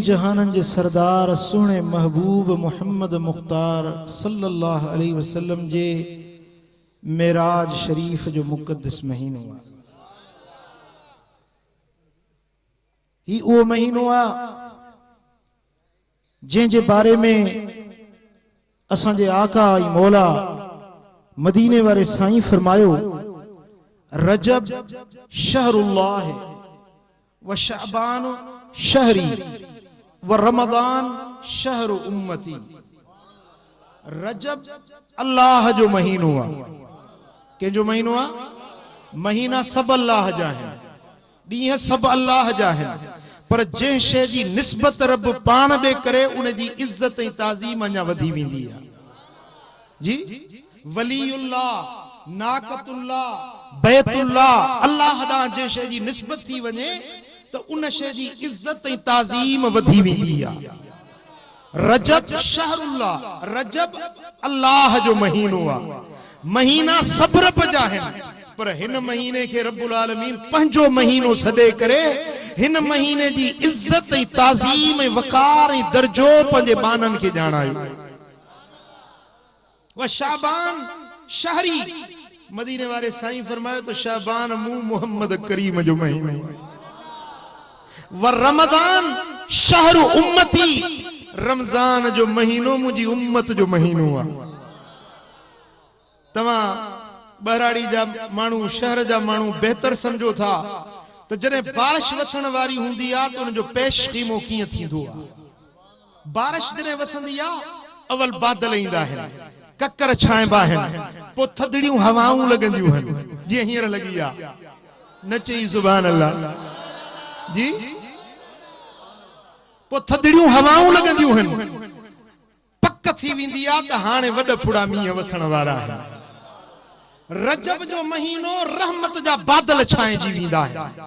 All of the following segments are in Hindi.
जहानन जे सरदार सोने महबूब मोहम्मद मुख्तार सल्लल्लाहु अलैहि वसल्लम जे मेराज शरीफ जो मुक़द्दस महीनो आ ही वो महीनो आ जे बारे में असांजे आका ऐं मौला मदीने वाले साईं फरमायो रजब शहरुल्लाह व शाबान शहरी व रमदान शहर उम्मती। रजब अल्लाह जो महीनो आ के जो महीनो आ महीना सब अल्लाह जा है ॾींहं सब अल्लाह जा है पर जंहिं शइ जी निस्बत रब पाण ॾे करे उन जी इज्जत ऐं ताज़ीम अञा वधी वेंदी आहे। जी वलीउल्लाह नाक़तुल्लाह बैतुल्लाह अल्लाह ॾांहुं जंहिं शइ जी निस्बत थी वञे तो उन शइ जी इज्जत ऐं ताज़ीम वधी वेंदी आहे। रजब शहरुल्लाह रजब अल्लाह जो महीनो आहे। महीना सब रब जा आहिनि पर हिन महीने के रब्बुल आलमीन पंहिंजो महीनो सॾे करे हिन महीने जी इज्जत ऐं ताज़ीम ऐं वक़ार ऐं दर्जो पंहिंजे बाननि खे ॼाणायो। व शाबान शहरी मदीने वाले साईं फरमायो तो शाबान मुंह मोहम्मद करीम जो महीनो। व रमदान शहर उम्मती रमजान जो महीनो मुझी उम्मत जो महीनो आ। तमा बहराड़ी जा मानू शहर जा मानू बेहतर समझो था तो जने बारिश वसण वारी हुंदी आ तो उन जो पेश कीमो किए थींदो आ। बारिश जने वसंदी आ अवल बादल ईंदा आहिनि ककर छाइबा आहिनि पो थधड़ियूं हवाऊं लगंदियूं आहिनि जी हींअर लगी आ न चई सुभान अल्लाह जी पो थधड़ियूं हवाऊं लगंदियूं आहिनि पक थी वेंदी आ त हाणे वॾ फुड़ा मींहं वसण वारा आहिनि। रजब जो महीनो रहमत जा बादल छाइजी वेंदा आहिनि।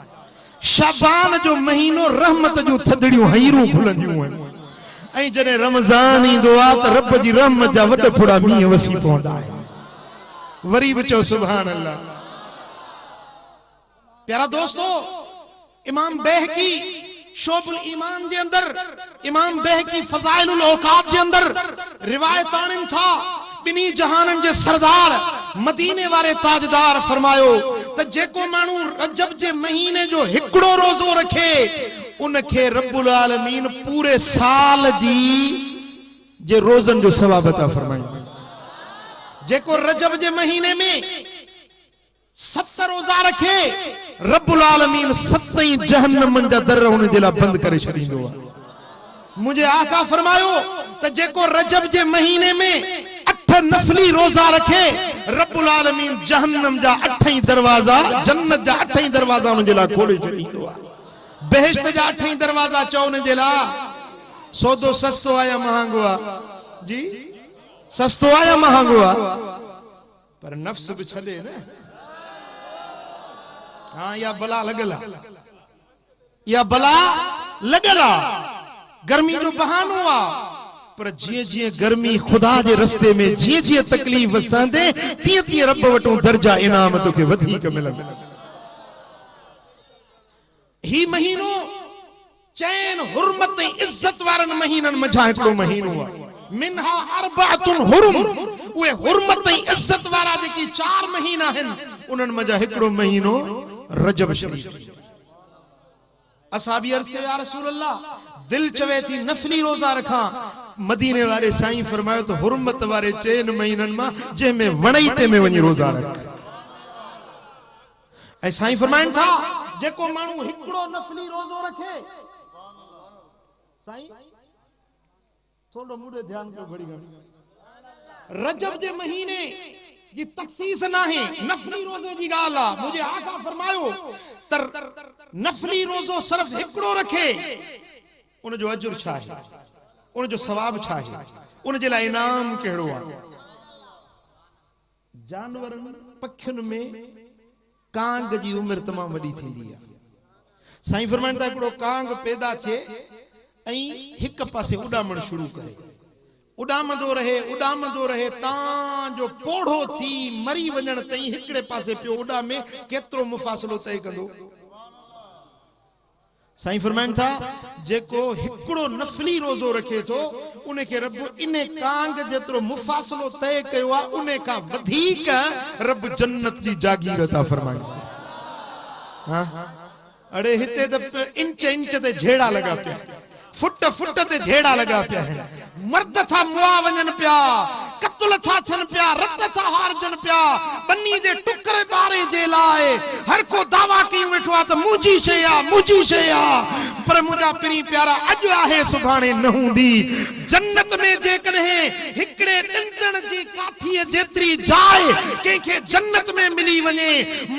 शाबान जो महीनो रहमत जूं थधड़ियूं हीरूं खुलंदियूं आहिनि ऐं जॾहिं रमज़ान ईंदो आ त रब जी रहमत जा वॾ फुड़ा मींहं वसी पवंदा आहिनि। वरी बि चओ सुभान अल्लाह। प्यारा दोस्तो इमाम बहकी शोबुल ईमान जे अंदर इमाम बहकी फज़ाइलुल औकात जे अंदर रिवायत आणनि था बिनी जहानन जे सरदार मदीने वाले ताजदार फरमायो त जेको मानू रजब जे महीने जो हिकड़ो रोजो रखे उनखे रब्बुल आलमीन पूरे साल जी जे रोजन जो सवाब अता फरमाए। जेको रजब जे महीने में 7 रोजा रखे रब्बुल आलमीन 7 जहन्नम जा दर उन जे लाइ बंद करे छॾींदो आहे। मुझे आका फरमायो त जेको रजब जे महीने में 8 नफली रोजा रखे रब्बुल आलमीन जहन्नम जा 8 दरवाजा जन्नत जा 8 दरवाजा उन जे लाइ खोले छॾींदो आहे। बेहश्त जा 8 दरवाजा चओ उन जे लाइ सौदो सस्तो आहे या महांगो आहे जी सस्तो आहे या महांगो आहे पर नफ्स भी छॾे न। हाँ या बला लगल या बला लगल गर्मी जो बहानो आ पर जिए जिए गर्मी खुदा जे रस्ते में जिए जिए तकलीफ वसंदे तीअं तीअं रब वटों दर्जा इनाम तोखे वधीक मिलंदा। ही महीनो चैन हुर्मत इज्जत वारन महीनन मझा हिकड़ो महीनो आ। मिनहा अरबातुन हुरुम उहे हुर्मत इज्जत वारा जेकी 4 महीना आहिनि उन्हनि मझा हिकड़ो महीनो रजब शरीफ। असाबी अर्ज कयो या रसूल अल्लाह दिल चवे थी नफली रोजा रखा मदीने वाले साईं फरमायो तो हुर्मत वारे चैन महीनन मां जंहिंमें वणई ते में वञी रोजा रख। ऐं साईं फरमाइनि था जेको माण्हू हिकड़ो नफली रोजो रखे साईं थोड़ो मुड़े ध्यान कयो घड़ी घड़ी रजब जे महीने जी तखसीस नाहे नफली रोजे जी ॻाल्हि आहे। मुझे आका फरमायो त नफली रोजो सिर्फ हिकड़ो रखे उन जो अजुर छा आहे उन जो सवाब छा आहे उन जे लाइ इनाम कहिड़ो आहे। जानवरनि पखियुनि में कांग जी उम्र तमाम वडी थींदी आहे। साईं फरमाइनि था हिकड़ो कांग पैदा थिए ऐं हिक पासे उॾामण शुरू करे उॾामंदो रहे तां जो पोढ़ो थी मरी वञण ताईं हिकड़े पासे पियो उॾामे केतिरो मुफ़ासिलो तय कंदो। साईं फरमाइन था जेको हिकड़ो नफली रोजो रखे तो उन्हें के रब इने कांग जेतरो मुफासलो तय कयो आ उन्हें का वधीक रब जन्नत जी जागीर अता फरमाई। हां अड़े हिते त इंच इंच ते झेड़ा लगा पिया, फुट फुट ते झेड़ा लगा पिया है, मर्द था मुआ वजन पिया, कत्ल था थन पिया, रत था हारजन पिया, बन्नी जे टुकरे बारे जे लाए हर को दावा की वेठो आ त मुजी शया पर मुजा पिरी प्यारा अज आहे सुभाणे न हुंदी। जन्नत में जे कने हिकड़े डंदण जी काठी जेतरी जाए के जन्नत में मिली वने,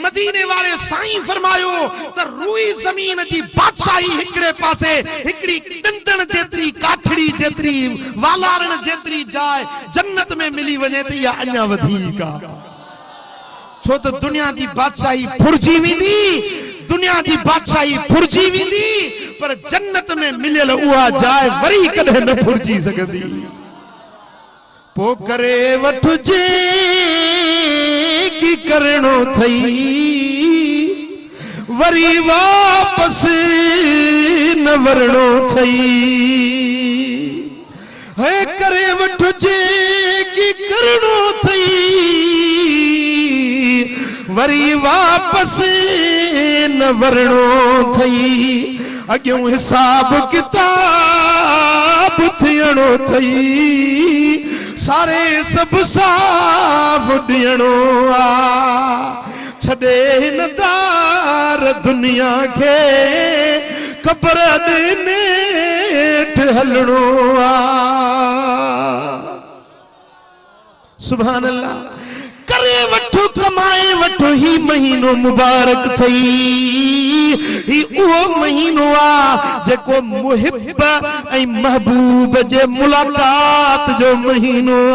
मदीने वाले साईं फरमायो त रूई जमीन जी बादशाही हिकड़े पासे हिकड़ी डंदण जेतरी काठड़ी जेतरी वालारण जेतरी जाए जन्नत में मिली वने त या अन्या वधीक आ। छो त दुनिया जी बादशाही फुरजी विंदी, दुनिया जी बादशाही फुरजी विंदी, पर जन्नत में मिलियल उहा जाए वरी कदे न फुरजी सकदी। पो करे वठजे की करणो थई वरी वापस न वरणो थई, है करे वठजे की करणो थई वरी वापस न वरणो थई, अग्यों हिसाब किताब थियणो थई सारे सब साफ ॾियणो आ। छॾे हिन दार दुनिया खे ख़बर ॾिनेठ हलणो आ। सुभान अल्लाह। करे वठो कमाए वठो ही महीनो मुबारक थई, ही उहो महीनो आ जेको मुहिब ऐं महबूब जे मुलाकात जो महीनो आ।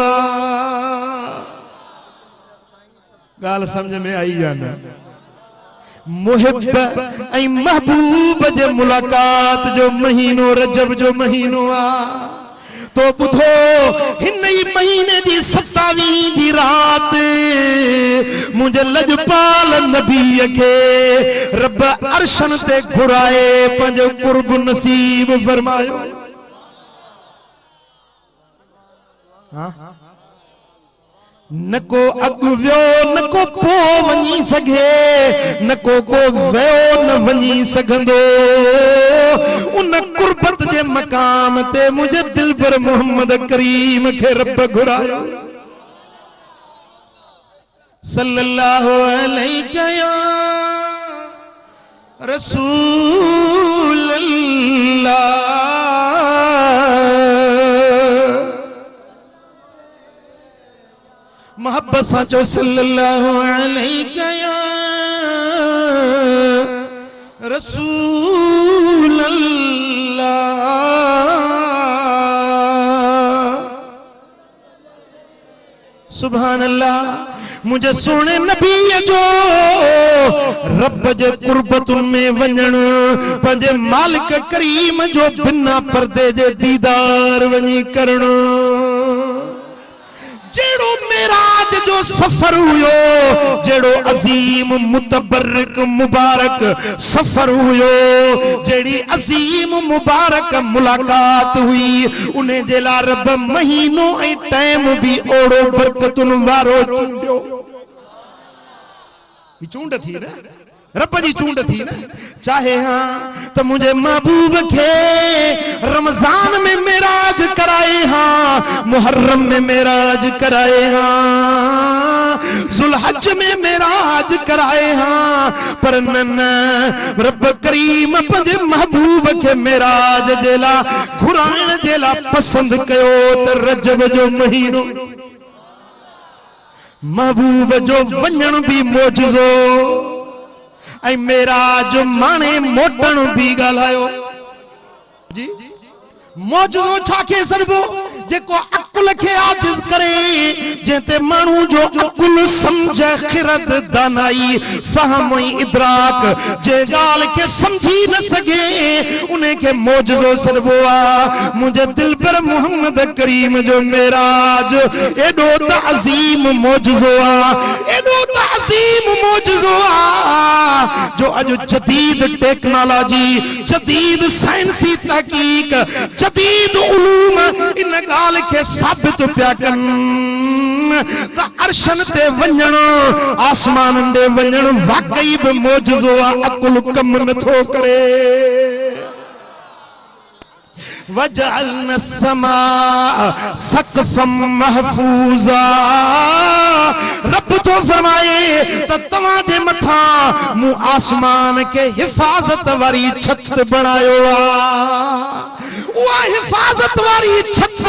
गाल समझ में आई या न? मुहिब ऐं महबूब जे मुलाकात जो महीनो रजब जो महीनो आ। तो बुधो हिन ही महीने जी 27 जी रात मुझे लजपाल नबी के रब अर्शन ते घुराए पंज कुर्ब नसीब फरमायो। हाँ न को अगु व्यो न को पो वनी सघे, न को व्यो न वनी सघंदो उन कुर्बत जे मकाम ते मुझे दिल पर मोहम्मद करीम के रब घुरायो। सल्लल्लाहु अलैहि या रसूल अल्लाह। मोहब्बत साचो सल्लल्लाहु अलैहि या रसूल अल्लाह। सुभान अल्लाह। मुझे सोने नबी जो रब जे कुर्बतुन में वञण पंहिंजे मालिक करीम जो बिना पर्दे जे दीदार वञी करण। जेड़ो मेराज जो सफर हुयो, जेड़ो अजीम मुतबर्रक मुबारक सफर हुयो, जेड़ी अजीम मुबारक मुलाकात हुई उन्हें जेला रब महीनो ऐं टाइम भी ओड़ो बरकतुन वारो चूंडियो। चूंड थी ना, रब जी चूंड थी ना। चाहे हाँ तो मुझे महबूब के रमजान में मेराज कराए हाँ, मुहर्रम में मेराज कराए हाँ, जुलहज में मेराज कराए हाँ, पर न रब करीम पंहिंजे महबूब के मेराज जेला घुराइण जेला पसंद कयो त रजब जो महीनो महबूब जो वञण भी मोजज़ो ऐं मेराज माने मोटण भी ॻाल्हायो जी। मोजज़ो छा खे सॾिबो जेको अकुल के आजिज करे जेते मानू जो अकुल समझे खिरद दानाई फहम इदराक जे गाल के समझी न सके उन्हें के मोजज़ो सरबुआ मुझे दिल पर मोहम्मद करीम जो मेराज एडो तअज़ीम मोजज़ो एडो तअज़ीम मोजज़ो जो अज जदीद टेक्नोलॉजी जदीद साइंसी तहकीक जदीद उलूम इन गाल के साबित पिया कन त अर्शन ते वञण आसमान दे वञण वाकई भी मोजज़ो अकुल कम नथो करे वजअलना समा सकफम महफूजा रब तो फरमाए त तवां जे मथा मु आसमान के हिफाजत वारी छत बनायो आ हिफाजत वारी छत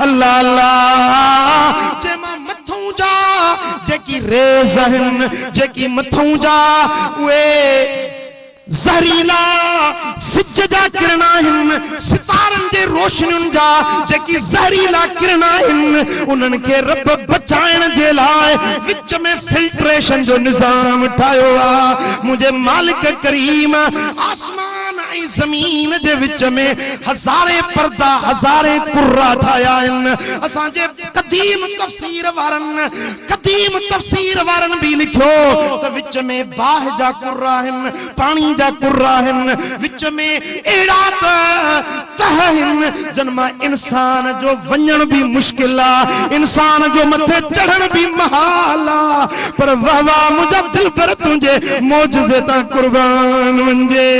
अल्लाह अल्लाह जे मां मथों जा जेकी रेज़ आहिन जेकी मथों जा वे जहरीला सिज जा किरण आहिन सितारन जे रोशनियुन जा जेकी जहरीला किरण आहिन उन्हन के रब बचाइण जे लाइ विच में फिल्ट्रेशन जो निजाम ठायो आ मुझे मालिक करीम आसमान ऐं ज़मीन जे विच में हज़ारे पर्दा हज़ारे कुर्रा ठाया आहिन असां जे कदीम तफसीर वारन भी लिखियो त विच में बाह जा कुर्रा आहिन पानी जा कुर्रा आहिन विच में एड़ा तहन जन्मा इंसान जो वञण भी मुश्किल आ इंसान जो मथे चढ़ण भी महाल आ पर वाह वाह मुझा दिल पर तुझे मोजज़े ता कुर्बान वंजे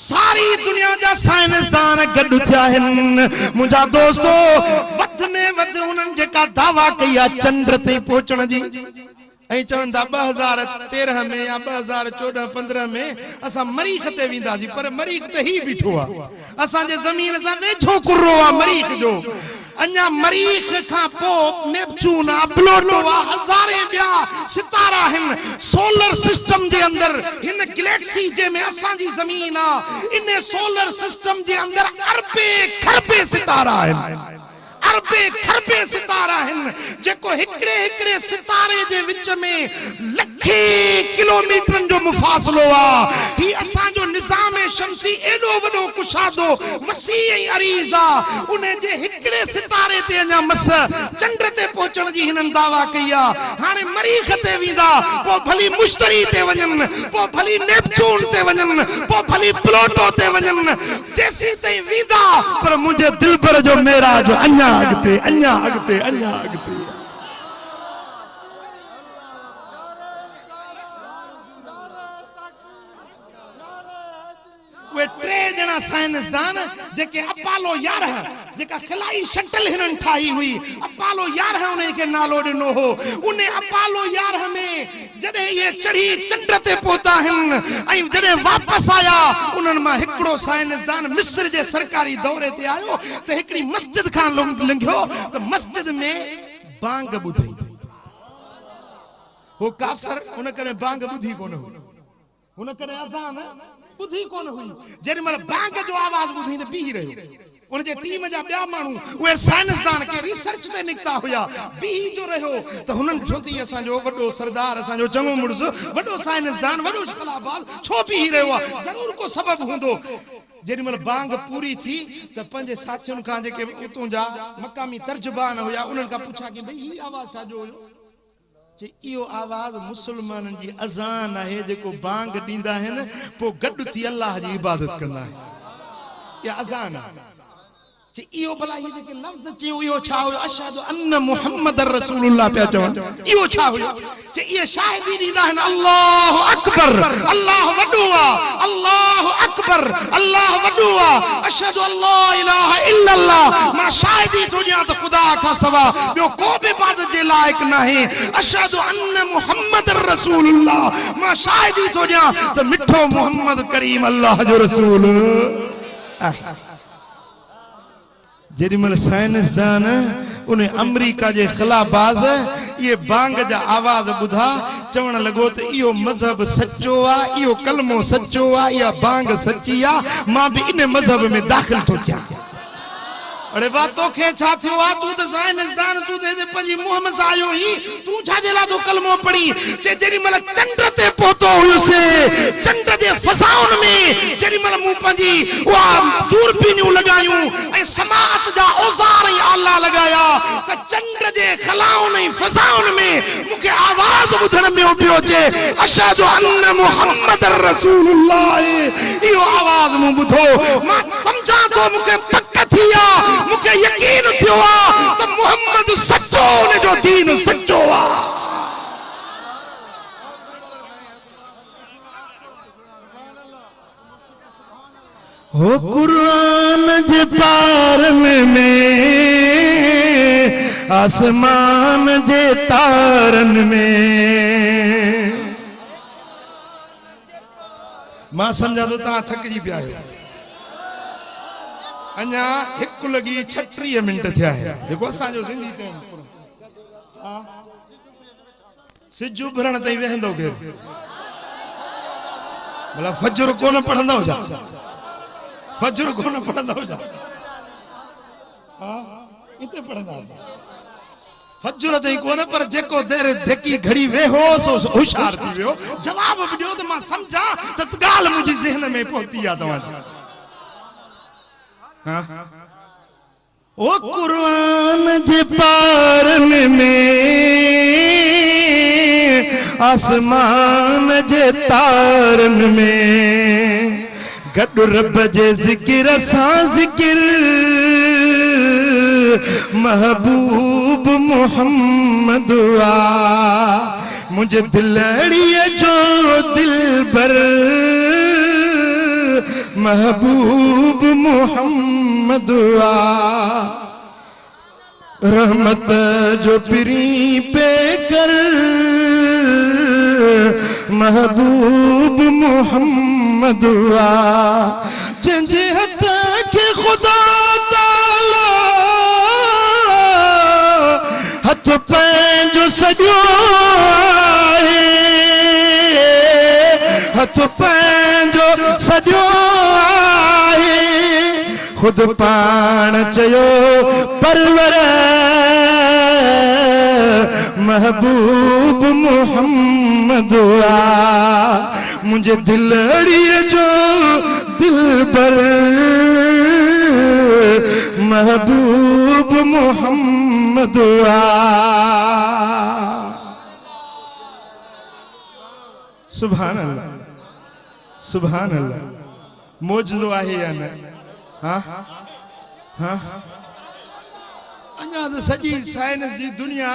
सारी दुनिया जा साइंसदान गड्डू थिया आहिन मुझा दोस्तो वध में वध उन्हनि जेका दावा कई आ चंड ते पहुचण जी ऐं चवनि था 2013 में या 2014-15 में असां मरीख ते वेंदासीं पर मरीख ते ही बीठो आहे असांजे ज़मीन सां वेझो कुर्रो आहे मरीख जो अन्या मरीख खां पोइ नेपच्यून आहे प्लूटो आहे हज़ारे ॿिया सितारा आहिनि सोलर सिस्टम जे अंदरि हिन गैलेक्सी जे में असांजी ज़मीन आहे इन सोलर सिस्टम जे अंदरि अरबे खरबे सितारा आहिनि अरबे खरबे सितारा आहिनि जेको हिकड़े हिकड़े सितारे जे विच में लखे किलोमीटरन जो मुफासलो आ ही असांजो निज़ाम शमसी एडो वडो कुशादो वसी ऐं अरीज़ आ उन्हें जे हिकड़े सितारे ते अञा मस चंड ते पहुचण जी हिननि दावा कई आ हाणे मरीख ते वेंदा पो भली मुश्तरी ते वञन पो भली नेपच्यून ते वञन पो भली प्लूटो ते वञन जेसी ताईं वेंदा पर मुंहिंजे दिल पर जो मेरा जो अञा अगते अन्या अगते अन्या अगते वे टे जना साइंसदान जेके अपोलो 11 जेका खिलाई शटल हिनन ठाई हुई अपोलो 11 उन्हें के नालो दिनो हो उन्हें अपोलो 11 में जडे ये चढ़ी चंड ते पहुता हन ऐं जडे वापस आया उन्हन मा हिकड़ो साइंसदान मिस्र जे सरकारी दौरे ते आयो ते हिकड़ी मस्जिद खां लंघियो तो मस्जिद में बांग बुधी वो काफर उन करे बांग बुधी कोन उन करे अजान बुधी कोन हुई जेडी मल बांग जो आवाज बुधी ते बीही रहियो उन जे टीम जा ॿिया माण्हू उहे साइंसदान के रिसर्च ते निकता हुया बीही जो रहियो त हुनन छोकी असांजो वॾो सरदार असांजो चङो मुड़स वॾो साइंसदान वॾो कलाबाज छो बीही रहियो आहे जरूर को सबब हूंदो जेडी मल बांग पूरी थी त पंजे साथियुनि खां जेके उतों जा मकामी तर्जबान हुया उन्हनि खां पुछा कि भई ही आवाज छाजो हुयो जे इहो आवाज मुसलमाननि जी अज़ान आहे जेको बांग ॾींदा आहिनि पोइ गॾु थी अल्लाह जी इबादत कंदा आहिनि या अज़ान जे इहो भला ही जेके लफ़्ज़ चयो इहो छा हुयो अशहदु अन्न मुहम्मदर रसूलुल्लाह पिया चवनि इहो छा हुयो जे इहे शाहिदी ॾींदा आहिनि अल्लाहु अकबर अल्लाह वॾो आहे अल्लाहु अकबर अल्लाह वॾो आहे अशहदु अल्ला इलाहा इल्लल्लाह मां शाहिदी थो ॾियां त ख़ुदा खां सवा ॿियो को बि इबादत जे लाइक़ नाहे अशहदु अन्न मुहम्मदर रसूलुल्लाह मां शाहिदी थो ॾियां त मिठो मोहम्मद करीम अल्लाह जो रसूल जेडीमल साइंसदान उन्हें अमेरिका जे खिलाबाज ये बांग जा आवाज बुधा चवण लगो तो इहो मजहब सच्चो आ, इहो कलमो सच्चो आ, इहा बांग सच्ची आ, मां भी इन मजहब में दाखिल तो थिया। अरे बात तो खे छा थियो आ, तू तो साइंसदान, तू ते पंजी मुहम्मद आयो ही, तू छा जेला तो कलमो पढ़ी जे जेरी मल चंद्र ते पहुतो हुयसे, चंद्र दे फसाउन में जेरी मल मु पंजी वा दूरबीनियूं लगायूं ए समात जा औजार ई आला लगाया त चंद्र जे खलाउन ई फसाउन में मुके आवाज बुधण में उठियो जे अशहदु अन्न मुहम्मदर रसूलुल्लाह। इहो आवाज मु बुधो मां समझा तो मुके पक्का थिया, मुके यकीन थियो आ त मोहम्मद सच्चो ने जो दीन सच्चो आ। हो कुरान जे पारन में, आसमान जे तारन में, मां समझा तो ता थकजी पिया आहियो। अञा 1 लगी 36 मिनट थिया है। देखो असांजो सिंधी टाइम सिज उभरण ताईं वेहंदो केर, मतलब फजर कोन पढ़ंदा हो जा, फजर कोन पढ़ंदा हो जा, इते पढ़ंदा फजर ताईं कोन, पर जेको देर देखी घड़ी वेहो सो होशियार थी वियो। जवाब भी ॾियो त मां समझा त ॻाल्हि मुंहिंजी ज़हन में पहुती आहे तव्हांजी। ओ कुरान जे पारन में, आसमान जे तारन में, गॾु रब जे ज़िक्र सां ज़िक्र, महबूब मोहम्मद आ, मुंहिंजे दिलड़ीअ जो दिलबर, महबूब मोहम्मद आ, रहमत जो पिरी पे कर, महबूब मोहम्मद आ, जंहिंजे हथ खे खुदा ताला हथ पंहिंजो सॼो आहे, हथ पंहिंजो सॼो आहे, खुद पाण चयो परवर, महबूब मोहम्मद आ, मुंहिंजे दिलड़ीअ जो दिलबर, महबूब मोहम्मद आ। सुभान अल्लाह, सुभान अल्लाह। मौजूदो आहे या न? हाँ हाँ, अञा तो सॼी साइंस जी दुनिया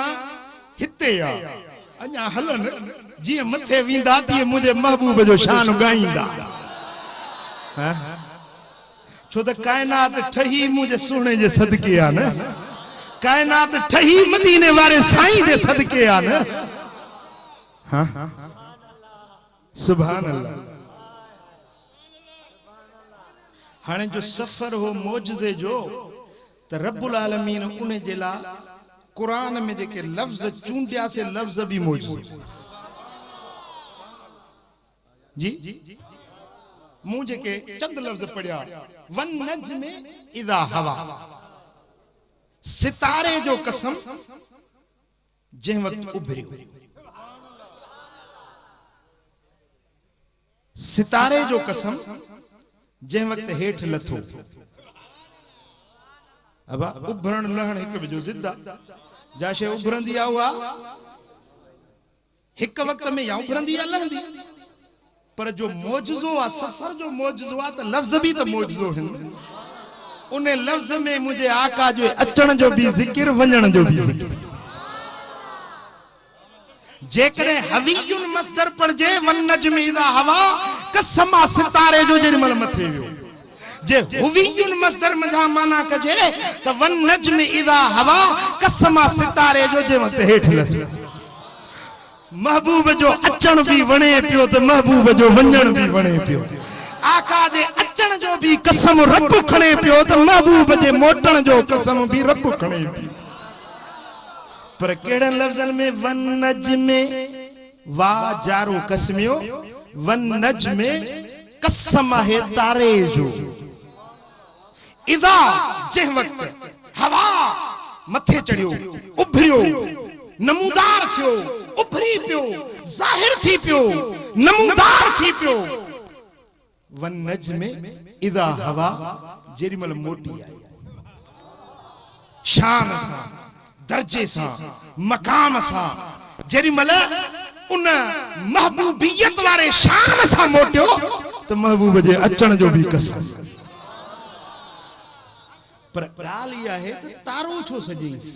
हिते आ, अञा हलन जीअं मथे वेंदा तीअं मुंहिंजे महबूब जो शान ॻाईंदा। छो त काइनात ठही मुंहिंजे सुहिणे जे सदके आ न, काइनात ठही मदीने वारे साईं जे सदके आ न। हाँ सुभान अल्लाह। हाणे जो सफर हो मौजज़े जो त रब्बुल आलमीन उन जे लाइ कुरान में जेके लफ्ज़ चूंडिया से लफ्ज़ भी मौजूद जी मूं जेके चंद लफ्ज़ पढ़िया, वन नज्म इज़ा हवा, सितारे जो कसम जंहिं वक़्तु उभरियो, सितारे जो कसम जंहिं वक़्तु हेठि लथो। अबा उभरण लहण हिक ॿिए जो ज़िद आहे, जा शइ उभरंदी आहे उहा हिक वक़्त में या उभरंदी आहे लहंदी, पर जो मौजज़ो आहे सफ़र जो मौजज़ो आहे त लफ़्ज़ बि त मौजज़ो आहिनि। उन लफ़्ज़ में मुंहिंजे आका जो अचण जो बि ज़िक्र, वञण जो बि ज़िक्र। जेकॾहिं हवीयुन मस्दर पढ़जे, वन नज्म इज़ा हवा, कसम सितारे जो जेॾी महिल मथे वियो। जे हुवीयुन मस्दर मजा माना कजे त वन नज्म इज़ा हवा, कसम सितारे जो जे वक़्तु हेठि लथो। महबूब जो अचण भी वणे पियो त महबूब जो वञण भी वणे पियो। आका जे अचण जो भी कसम रब खणे पियो त महबूब जे मोटण जो कसम भी रब खणे पियो। पर केड़न लफ्ज़न में वन नज्म वा जारो कसमियो वन नजमे कसम है तारे जो इदा जंहिं वक्त हवा मथे चढ़ियो उभरियो नमूदार थियो उभरी पियो ज़ाहिर थी पियो नमूदार थी पियो वन नजमे इदा हवा जेरिमल मोटी आई शान सा दर्जे सा मकाम सा जेरिमल उन महबूबियत वारे शान सा मोटियो तो महबूब जे अचण जो भी कसम पर ॻाल्हि इहा है तो तारो छो सजेस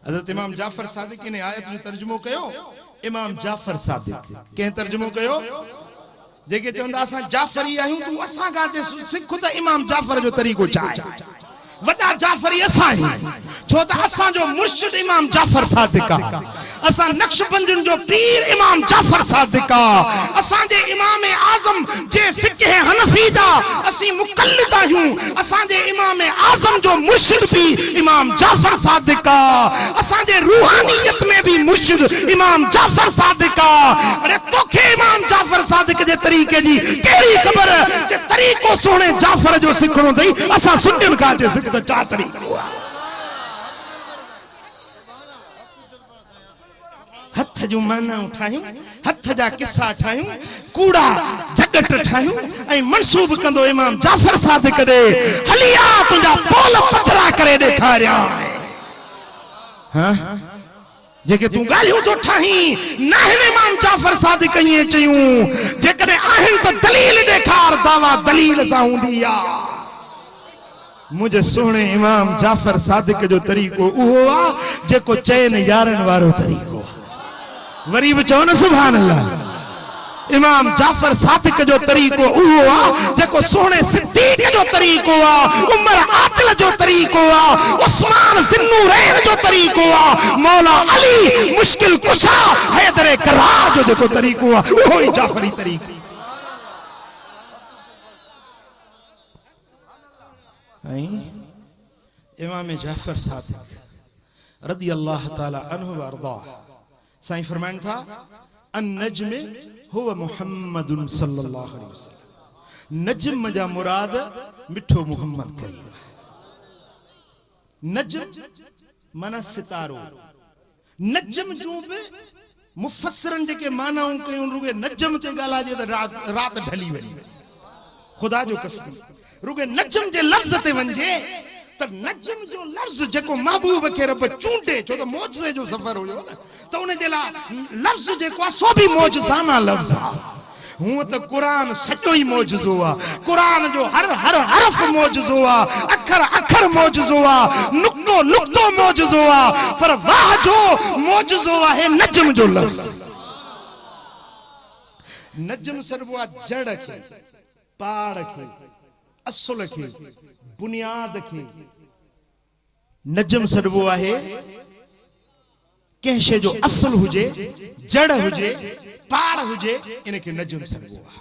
हज़रत इमाम जाफर सादिक ने आयत जो तर्जुमो कयो इमाम जाफर सादिक के तर्जुमो कयो जेके चवंदा असां जाफरी आहियूं तू असां का जे सिख त इमाम जाफर जो तरीक़ो चाहे वडा जाफरी असां छो त असां जो मुर्शिद इमाम जाफर सादिक असां नक्शबंदियुनि जो पीर इमाम जाफर सादिक असां जे इमाम आज़म जे फिक़ह हनफी जा असी मुक़ल्लिद आहियूं असां जे इमाम आज़म जो मुर्शिद भी इमाम जाफर सादिक असां जे रूहानियत में भी मुर्शिद इमाम जाफर सादिक अरे तोखे इमाम जाफर सादिक जे तरीके जी केड़ी खबर जे तरीको सोने जाफर जो सिखणो दई असां सुन्नियुनि का जे सिख त चा तरीको हथ जो माना उठायूं हथ जा किस्सा ठायूं कूड़ा झगट ठायूं ऐं मंसूब कंदो इमाम जाफर सादिक दे हलिया तुझा पोल पथरा करे ॾेखारिया हां जेके तू गालियूं तो ठाही नाहिन इमाम जाफर सादिक ये चयूं जेकॾहिं आहिन त दलील ॾेखार दावा दलील सां हूंदी आ मुझे सोने इमाम जाफर सादिक जो तरीको उहो आ जेको चैन यारन वारो तरीको वरी भी चो न सुभान अल्लाह इमाम जाफर सादिक जो तरीको उहो आ जेको सोने सिद्दीक जो तरीको आ उमर आदिल जो तरीको आ उस्मान ज़िन्नूरैन जो तरीको आ मौला अली मुश्किल कुशा हैदर करार जो जेको तरीको आ उहो ही जाफरी तरीको इमाम जाफर सादिक रदी अल्लाह ताला अन्हु व अर्दा साईं फरमाइन था अन नजमे हुवा मुहम्मदुन सल्लल्लाहु अलैहि वसल्लम नजम जा मुराद मिठो मुहम्मद करीम नजम माना सितारो नजम जो बे मुफस्सिरन जेके मानाऊं कयूं रुगे नजम ते ॻाल्हाइजे त रात ढली वई खुदा जो कसम रुगे नजम जे लफ्ज़ ते वंजे त नजम जो लफ्ज़ जेको महबूब के रब चूंडे छो त मौजज़े जो सफ़र हुयो न तो उन जे ला लफ्ज़ जेको सो भी मौजज़ाना लफ्ज़ आ हूं त कुरान सचो ही मौजज़ो आ कुरान जो हर हर हरफ मौजज़ो आ अखर अखर मौजज़ो आ नुक्तो नुक्तो मौजज़ो आ पर वाह जो मौजज़ो है नजम जो लफ्ज़ नजम सरबो आ जड़ के पाड़ के असुल के बुनियाद के नजम सरबो है कंहिं शइ जो असुल हुजे जड़ हुजे पाड़ हुजे इनके नजम सरबो आहे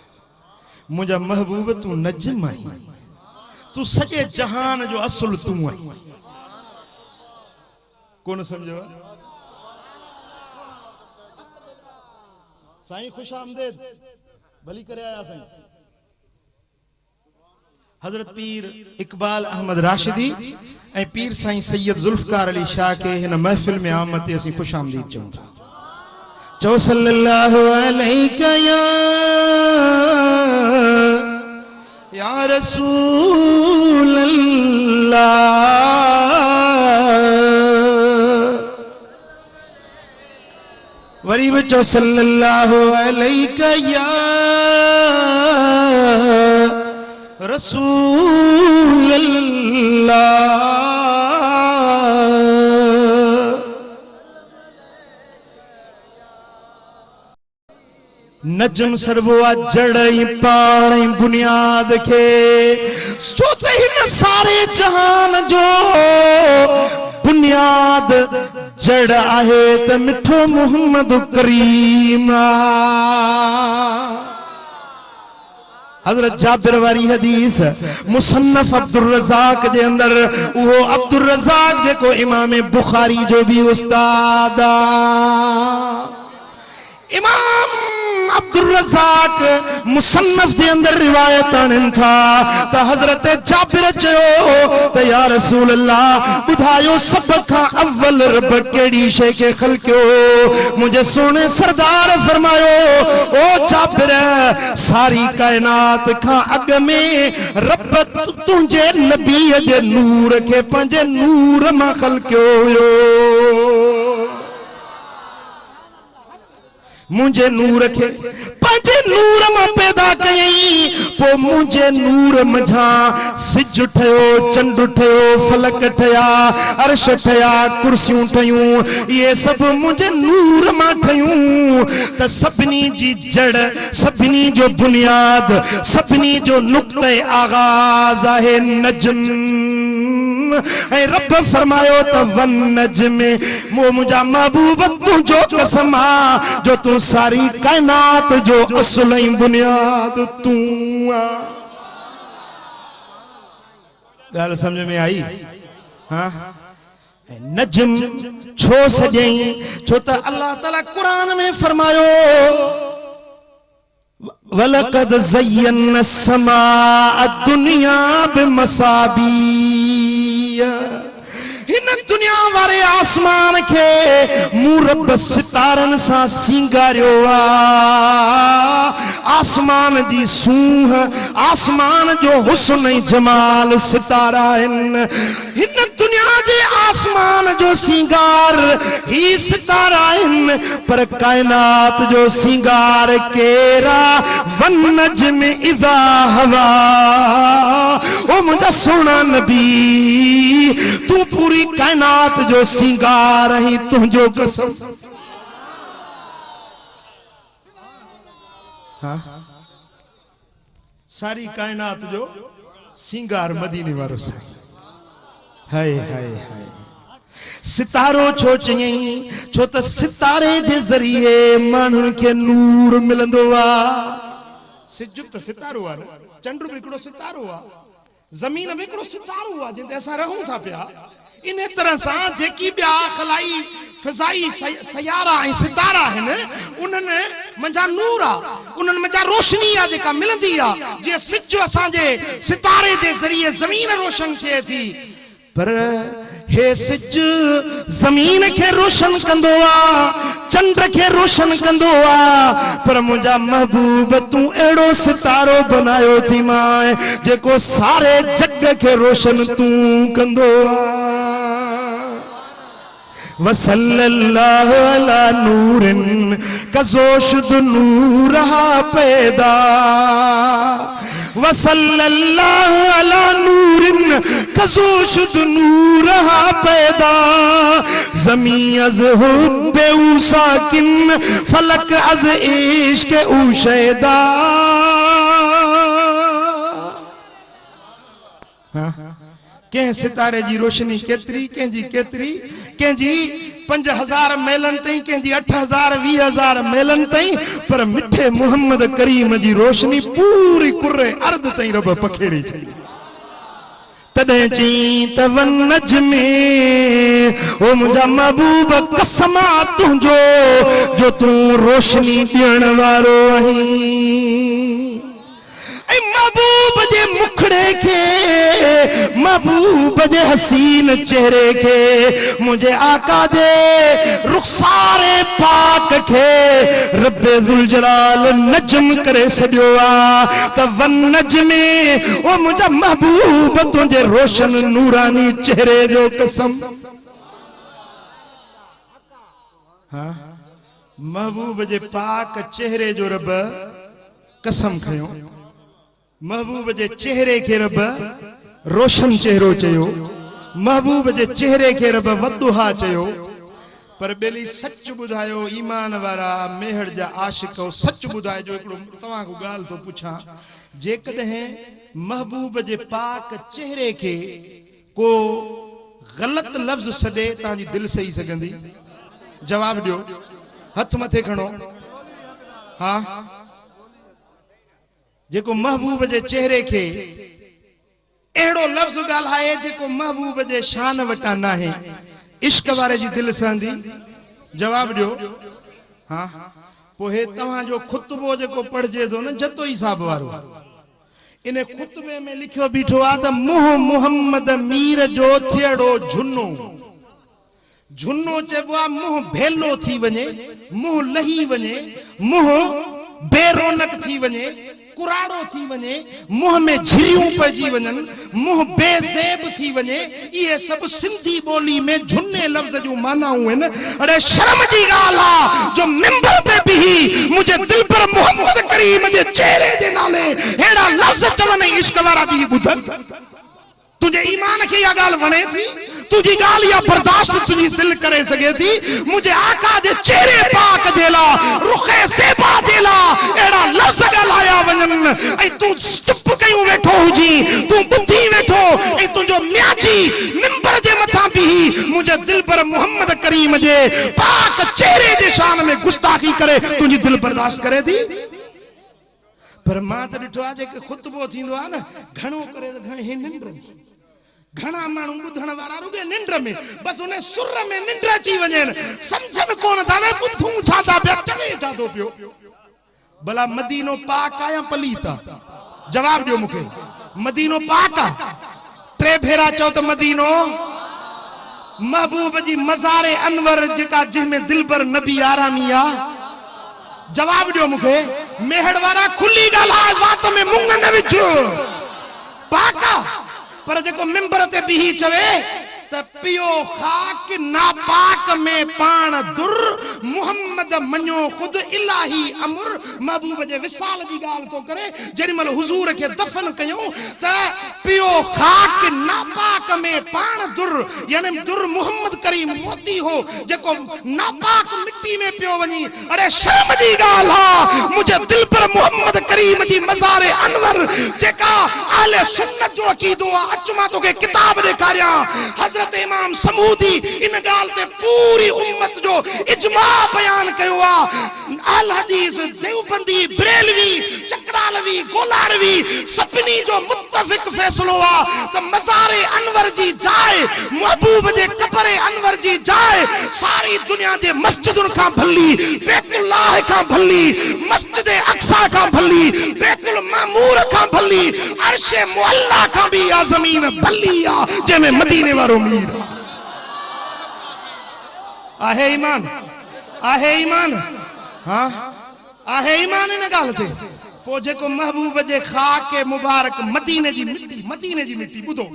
मुंहिंजा महबूब तू नजम आई तू सॼे जहान जो असुल तू आई कोन समझो साईं खुश आमदेद भली करे आया साईं हजरत पीर इकबाल अहमद राशिदी ए पीर साईं सैयद जुल्फकार अली शाह के हिन महफिल में आमद ते असीं खुश आमदीद चऊं था चओ सल्लल्लाहु अलैहि या रसूल अल्लाह वरी बचो सल्लल्लाहु अलैहि या रसूल अल्लाह नजम सरबोआ जड़ पाण बुनियाद के सोते हिन सारे जहान जो बुनियाद जड़ आहे त मिठो मोहम्मद करीम हजरत जाबिर वारी हदीस मुसन्नफ अब्दुल रज़ाक जे अंदर वो अब्दुल रज़ाक जेको इमाम बुखारी जो भी उस्ताद इमाम अब्दुल रज़ाक मुसन्नफ के अंदर रिवायत आनन था तो हजरत जाबिर चयो तो या रसूल अल्लाह बुधायो सब का अव्वल रब केड़ी शे के खलक्यो मुझे सोने सरदार फरमायो ओ जाबिर सारी कायनात का अग में रब तुझे नबी जे नूर के पंजे नूर में खलक्यो यो मुझे नूर खे पंजे नूर में पैदा कयई पो मुझे नूर मझा सिज ठयो चंड ठयो फलक ठया अर्श ठया कुर्सियों ठयूं ये सब मुझे नूर में ठयूं त सबनी जी जड़ सबनी जो बुनियाद सबनी जो नुक्ते आगाज है नजम ऐ रब फरमायो त वन नजमे मो मुझा महबूब तुझो कसमा जो तू सारी कायनात जो असल बुनियाद तू गाल समझ में आई हाँ नजम छो सजई छो त अल्लाह ताला कुरान में फरमायो वलकद ज़य्यना समाअ दुनिया बिमसाबी इन दुनिया वाले आसमान के मूरब सितारन सा सिंगारियो आसमान जी सूह आसमान जो हुस्न जमाल सितारा इन दुनिया जे आसमान जो सिंगार ही सितारा इन पर कायनात जो सिंगार केरा वन नजम इदा हवा ओ मुझा सोना नबी तू पूरी कायनात जो सिंगार ही तुझो कसम हाँ सारी कायनात जो सिंगार मदीने वारो से हाय हाय हाय सितारो छो चयई छो त सितारे जे जरिए मानुन के नूर मिलंदो वा सिज त सितारो आ चंड भी हिकिड़ो सितारो आ जमीन में हिकिड़ो सितारो आ जिते असां रहूं था पिया इन तरह से जेकी बिया खलाई फिजाई सयारा ऐं सितारा आहिनि उन्हनि मंझा नूर आ उन्हनि मंझा रोशनी आ जेका मिलंदी आ जे सिज असांजे सितारे जे ज़रिए ज़मीन रोशन थिए थी पर हे सिज ज़मीन के रोशन कंदो आ चंड के रोशन कंदो आ पर मुझा महबूब तू एड़ो सितारो बनायो थी माए जेको सारे जग के रोशन तू कंदो आ वसल्लल्लाहु अला नूरिन कज़ोशुद नूरहा पैदा वसल्लल्लाहु अला नूरिन कज़ोशुद नूरहा पैदा ज़मी अज़ हुब्बे ऊ साकिन फलक अज़ इश्क़ ऊ शैदा कें सितारे जी रोशनी केतरी केंजी केतरी केंजी 5000 मेलन तई केंजी 8000 20000 मेलन तई पर मिठे मोहम्मद करीम जी रोशनी पूरी कुर्रे अर्द तई रब पखेड़ी छड़ी तदे जी तवन नजमे ओ मुझा महबूब कसमा तुझो जो तू रोशनी ॾियण वारो आहीं महबूब जे मुखड़े के महबूब जे हसीन चेहरे के मुझे आका जे रुखसारे पाक के रब्बे जुल जलाल नजम करे सॼो आ त वन नजमे ओ मुझा महबूब तुझे रोशन नूरानी चेहरे जो कसम हाँ महबूब जे पाक चेहरे जो रब कसम खयो महबूब जे चेहरे के रब रोशन चेहरो चयो महबूब जे चेहरे के रब वदुहा चयो पर बेली सच बुधायो ईमान वारा मेहर जा आशिक सच बुधाए जो एकड़ो तवा को गाल तो पूछा जे कदे महबूब जे पाक चेहरे के को गलत लफ्ज सदे ताजी दिल सही सगंदी जवाब दियो हथ मथे खणो हाँ जेको महबूब जे चेहरे के एड़ो लफ्ज गाल्हाए जेको महबूब जे शान वटा ना है। इश्क वारे जी दिल सांदी जवाब दियो। हाँ पोहे तव्हां जो खुतबो जेको पढ़जे थो न जतो हिसाब वारो इन खुतबे में लिखियो बीठो आ त मुह मुहम्मद मीर जो थियड़ो झुन्नो। झुन्नो चइबो आ मुंह भेलो थी वञे, मुंह लही वञे, मुंह बेरोनक थी वञे, कुराड़ो थी वञे, मुंह में झिरियूं पइजी वञनि, मुंह बेज़ेब थी वञे। ये सब सिंधी बोली में झुन्ने लफ्ज जो मानाऊं आहिनि। अरे शर्म जी ॻाल्हि आ जो मिंबर ते बिही मुझे दिल पर मोहम्मद करीम जे चेहरे जे नाले हेड़ा लफ्ज चवनि इश्क वारा बि ॿुधनि। तुझे ईमान की या गाल वणे थी, तुझी गाल या बर्दाश्त तुझी दिल करे सके थी। मुझे आका दे चेहरे पाक जेला रुखे सेबा जेला एड़ा लफ्ज गलाया वनन ऐ तू चुप कयूं वेठो हुजी, तू बुद्धि वेठो ऐ तुजो म्याजी मिंबर जे मथा भी मुझे दिल पर मोहम्मद करीम जे पाक चेहरे जे शान में गुस्ताखी करे तुझी दिल बर्दाश्त करे थी। पर मां त ॾिठो आहे जेके खुतबो थींदो आहे न घणो करे त घणे निंड में घणा माण्हू ॿुधण वारा रुगे निंड में बस उन सुर में निंड अची वञनि, समझन कोन था न ॿुधूं छा था पिया चवे छा थो पियो। भला मदीनो पाक आ या पलीत आ? जवाब ॾियो मूंखे। मदीनो पाक आ? टे भेरा चओ त मदीनो महबूब जी मज़ारे अनवर जेका जंहिंमें दिल पर नबी आरामी आ। जवाब ॾियो मूंखे। मेहड़ वारा खुली ॻाल्हाए वात में मुंग न विझ। पाक आ पर जेको मिंबर ते बिही चवे त पियो खाक नापाक में पान दुर मोहम्मद मञो खुद इलाही अमर। महबूब जे विसाल जी गाल तो करे जेडी मल हुजूर के दफन कयो त पियो खाक नापाक में पान दुर यानी दुर मोहम्मद करीम मोती हो जेको नापाक मिट्टी में पियो वनी। अरे शर्म जी गाल हा मुझे दिल पर मोहम्मद करीम जी मज़ार अनवर जेका आले सुन्नत जो अकीदो अचमा तो के किताब दिखारिया। हजरत इमाम समूदी इन गाल ते पूरी उम्मत जो इजमा बयान कयो आ। अल हदीस देवबंदी बरेलवी चकरालवी गोलारवी सभिनी जो मुत्तफिक फैसलो आ त मज़ारे अनवर जी जाए महबूब जे कब्र अनवर जी जाए सारी दुनिया जे मस्जिदुन का भली बैतुल्लाह का भली मस्जिद अक्सा का भली बैतुल मामूर का भली अर्श मुअल्ला का भी आ जमीन भली आ जेमे मदीने वारो मीर आहे। ईमान आहे ईमान। हाँ आहे ईमान इन गाल ते पो जेको महबूब जे खाक मुबारक मदीने जी मिट्टी ॿुधो।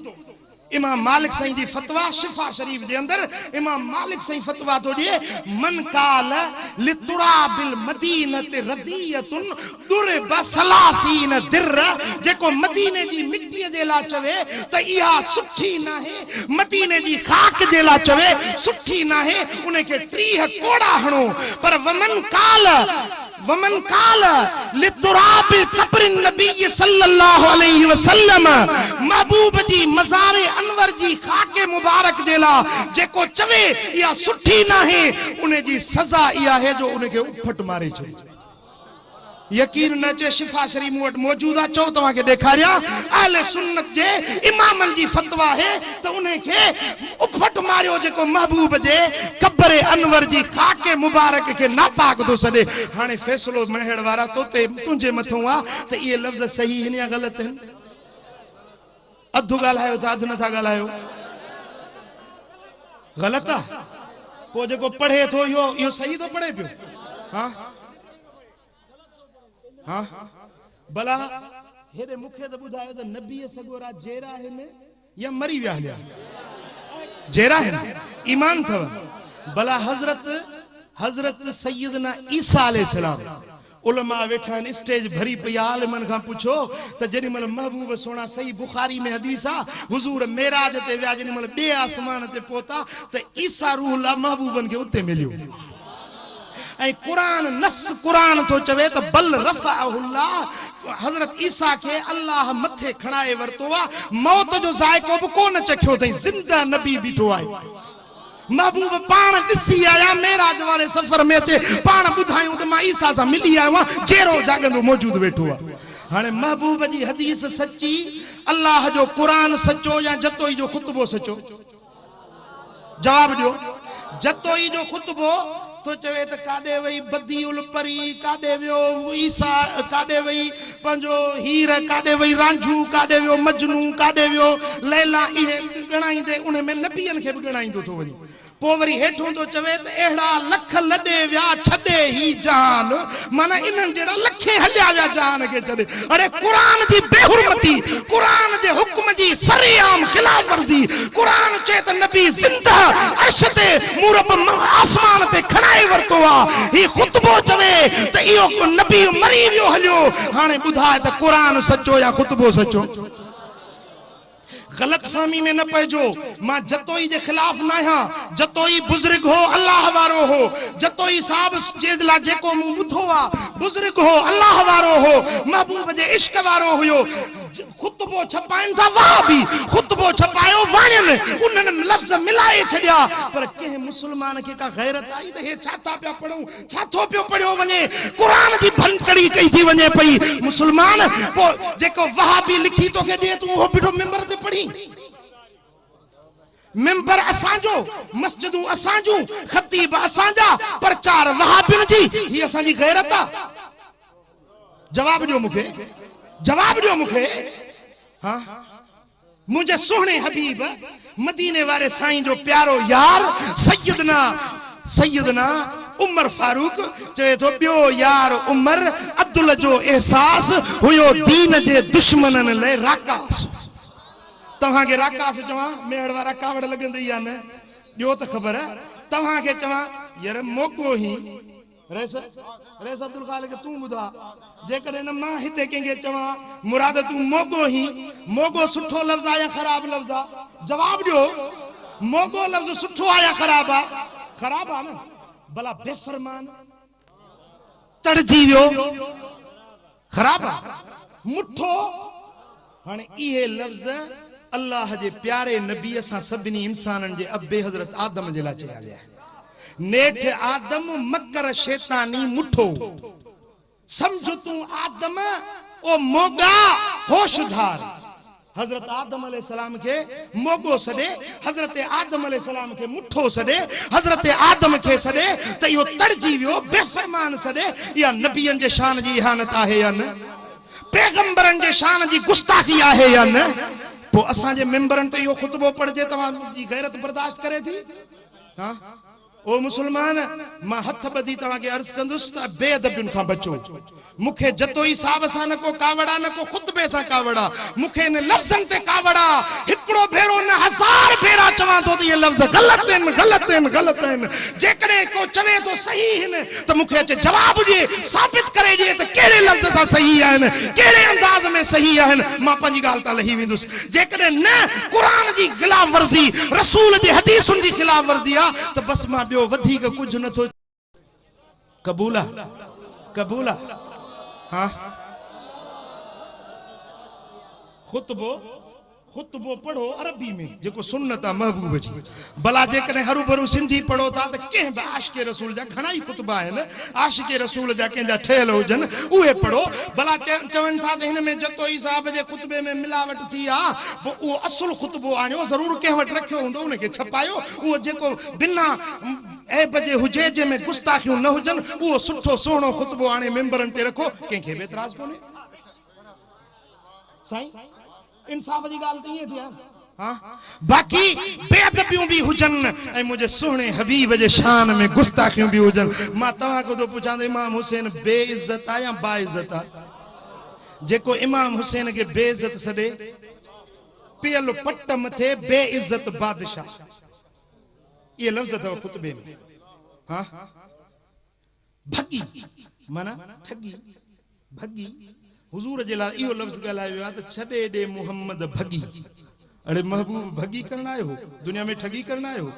इमाम मालिक साईं जी फतवा शिफा शरीफ जे अंदर इमाम मालिक साईं फतवा तो दिए मन काल लितुराबिल मदीनत रदियतुन दुरब सलासीन दिर। जेको मदीने जी मिट्टी जे ला चवे त इहा सुठी ना है, मदीने जी खाक जे ला चवे सुठी ना है, उन के 30 कोड़ा हणो। पर वमन काल लितुराबिल कब्र नबी सल्लल्लाहु अलैहि वसल्लम महबूब जी मज़ारे अनवर जी खाके मुबारक जेला जेको चवे या सुठी ना है उन्हें जी सजा या है जो उन्हें के उफट मारे छे। यकीन न चे शिफा शरीफ वट मौजूद आ। चो तवा के देखारिया अहले सुन्नत जे इमामन जी फतवा है तो उन्हें के उफट मारियो जेको महबूब जे कब्र अनवर जी खाके मुबारक के नापाक दो सदे। हाने फैसलो महड़ वारा तो ते तुझे मथो आ त ये लफ्ज सही है या गलत है? अधु गालायो था अधु न था गालायो गलत आ। पो जेको पढ़े तो यो सही तो पढ़े पियो। हां हाँ भला हेरे मुखे तो बुधायो तो नबी सगोरा जेरा है ने या मरी विया हलिया? जेरा है ईमान थव। भला हजरत सैयदना ईसा अलैहिस्सलाम उलमा वेठा स्टेज भरी पयाल मन का पूछो त जड़ी मल महबूब सोना सही बुखारी में हदीस आ हुजूर मेराज ते विया जड़ी मल बे आसमान ते पहुता त ईसा रूह महबूबन के उते मिलियो। ऐ कुरान नस कुरान तो चवे त बल रफ़अहुल्लाह हजरत ईसा के अल्लाह मथे खणाए वरतो आ। मौत जो जायको भी कोन चखियो तई जिंदा नबी बीठो आए। महबूब पान दिसी आया मेराज वाले सफर में चे पान बुधायूं त मां ईसा सा मिली आया जेरो जागंदो मौजूद बैठो आ। हाणे महबूब जी हदीस सच्ची, अल्लाह जो कुरान सचो या जतोई जो खुतबो सचो? जवाब ॾियो। जतोई जो खुतबो तो चवे त काॾे वई बदीउल परी, काॾे वियो ईसा, काॾे वई पंहिंजो हीर, काॾे वई रांझू, काॾे वियो मजनू, काॾे वियो लैला, इहे ॻणाईंदे उन में नबियनि खे बि ॻणाईंदो थो वञे। पोइ वरी हेठों तो चवे त अहिड़ा लख लॾे विया छॾे ही जान, माना इन्हनि जहिड़ा लखे हलिया विया जान खे छॾे। अरे कुरान जी बेहुरमती, कुरान जे हुक्म जी सरेआम खिलाफ वर्जी। कुरान चए त नबी ज़िंदा अर्श ते मूरब आसमान ते खणाए वरतो आ। ही खुतबो चवे त इहो नबी मरी वियो हलियो। हाणे ॿुधाए त कुरान सचो या खुतबो सचो? गलत फहमी में न पइजो। मां जतोई जे खिलाफ न आहियां। जतोई बुजुर्ग हो, अल्लाह वारो हो। जतोई साहब जे लाइ जेको मूं ॿुधो आहे, बुजुर्ग हो, अल्लाह वारो हो, महबूब जे इश्क वारो हुयो। खुतबो छपाइनि था वाह बि, खुतबो छपायो वाणियुनि, उन्हनि लफ़्ज़ मिलाए छॾिया। पर कंहिं मुस्लमान खे का गैरत आई त हे छा था पिया पढ़ूं, छा थो पियो पढ़ियो वञे? कुरान जी भनकड़ी कई थी वञे पई। मुस्लमान पोइ जेको वहाबी लिखी तोखे ॾिए तूं उहो बीठो मिंबर ते पढ़ी। मिंबर असांजो, मस्जिदूं असांजूं, खतीब असांजा, प्रचार वहाबियुनि जी, ही असांजी गैरत आहे? जवाब ॾियो मूंखे, जवाब ॾियो मूंखे। हाँ, मुझे सोहणे हबीब मदीने वारे साईं जो प्यारो यार सैयदना उमर फारूक चवे तो ॿियो यार उमर अब्दुल जो एहसास हुयो दीन जे दुश्मननि लाइ राकास। तव्हांखे राकास चवां, मेड़ वारा कावड़ लॻंदी या न? ॾियो त ख़बर। तव्हांखे चवां यार मोगो ही रेस अब्दुल खालिक तूं ॿुधा, जेकॾहिं न मां हिते कंहिंखे चवां मुराद तूं मोगो ही, मोगो सुठो लफ़्ज़ आहे या ख़राब लफ़्ज़ आहे? जवाब ॾियो। मोगो लफ़्ज़ सुठो आहे या ख़राब आहे? ख़राब आहे न। भला बेफ़रमान तड़जी वियो, ख़राब आहे। मुठो, हाणे इहे लफ़्ज़ अल्लाह जे प्यारे नबी सां सभिनी इंसाननि जे अब्बे हज़रत आदम जे लाइ चया विया। नेठ आदम मकर शैतानी मुठो। समझ तूं आदम ओ मोगा होशधार। हजरत आदम अलैहिस्सलाम के मोगो सडे, हजरत आदम अलैहिस्सलाम के मुठो सडे, हजरत आदम के सडे त इहो तड़जी वियो बेफरमान सडे। या नबियन जे शान जी इहानत आहे या न? पैगंबरन जे शान जी गुस्ताखी आहे या न? पो असां जे मेंबरन ते इहो खुतबो पढ़जे तव्हां जी गैरत बर्दाश्त करे थी? हां ओ मुसलमान, मां हथ बधी तव्हां के अर्ज कंदुसि त बेअदबियुनि खां बचो। मूंखे जतोई साहब सां न को कावड़ा, न को खुतबे सां कावड़ा, मूंखे इन लफ़्ज़नि ते कावड़ा। हिकिड़ो भेरो न 1000 भेरा चवां थो त इहे लफ़्ज़ ग़लत आहिनि, ग़लत आहिनि, ग़लत आहिनि। जेकॾहिं को चवे थो सही आहिनि त मूंखे अचे जवाब ॾिए, साबित करे ॾिए त कहिड़े लफ़्ज़ सां सही आहिनि, कहिड़े अंदाज़ में सही आहिनि। मां पंहिंजी ॻाल्हि तां लही वेंदुसि। जेकॾहिं न क़ुरान जी ख़िलाफ़ वर्ज़ी, रसूल जी हदीसुनि जी ख़िलाफ़ वर्ज़ी आहे त बसि मां ॿियो वधीक कुझु नथो। क़बूल आहे? क़बूल आहे? हाँ, खुतबो पढ़ो अरबी में, जेको सुन्नत आहे महबूब जी। भला जेकॾहिं हरू भरू सिंधी पढ़ो था त कंहिं बि आशिक़े रसूल जा घणा ई खुतबा आहिनि, आशिक़े रसूल जा कंहिंजा ठहियल हुजनि उहे पढ़ो। भला चवनि था त हिन में जतोई साहब जे खुतबे में मिलावट थी आहे, पोइ उहो असुल खुतबो आणियो, ज़रूर कंहिं वटि रखियो हूंदो, उनखे छपायो। उहो जेको बिना ऐब जे हुजे, जंहिंमें गुस्ताखियूं न हुजनि, उहो सुठो सुहिणो खुतबो आणे मेंबरनि ते रखो, कंहिंखे बि एतराज़ कोन्हे। साईं इंसाफ़ जी ॻाल्हि त ईअं थी आहे। हाँ, बाक़ी बेअदबियूं भी हुजनि ऐं मुंहिंजे सुहिणे हबीब जे शान में गुस्ताखियूं भी हुजनि। मां तव्हांखे थो पुछां त इमाम हुसैन बेइज़त आहे या बाइज़त आहे? जेको इमाम हुसैन खे बेइज़त सॾे, पियल पट मथे बेइज़त बादशाह, ये लफ्ज़ अथव खुतबे में। हाँ, भगी माना ठगी, भगी। हुजूर जे लाइ इहो लफ़्ज़ ॻाल्हायो वियो आहे त छॾे ॾे मुहम्मद भगी। अड़े महबूब भगी करण आयो हो, दुनिया में ठगी करण आयो हो?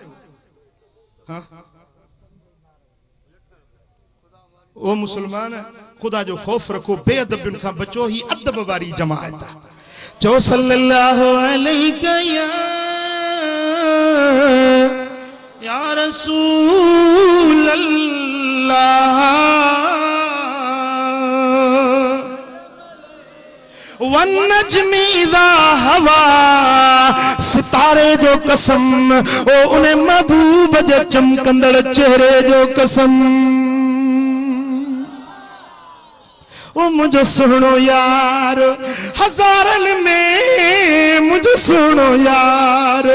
हाँ, ओ मुसलमान, खुदा जो खौफ रखो, बेअदबियुनि खां बचो। ही अदब वारी जमाअत आहे। चो सल्लल्लाहु अलैहि या रसूल अल्लाह। वन नज्मी इज़ा हवा, सितारे जो कसम, ओ उन्हें महबूब जे चमकंदड़ चेहरे जो कसम। ओ मुझे सुनो यार हजारन में, मुझे सुनो यार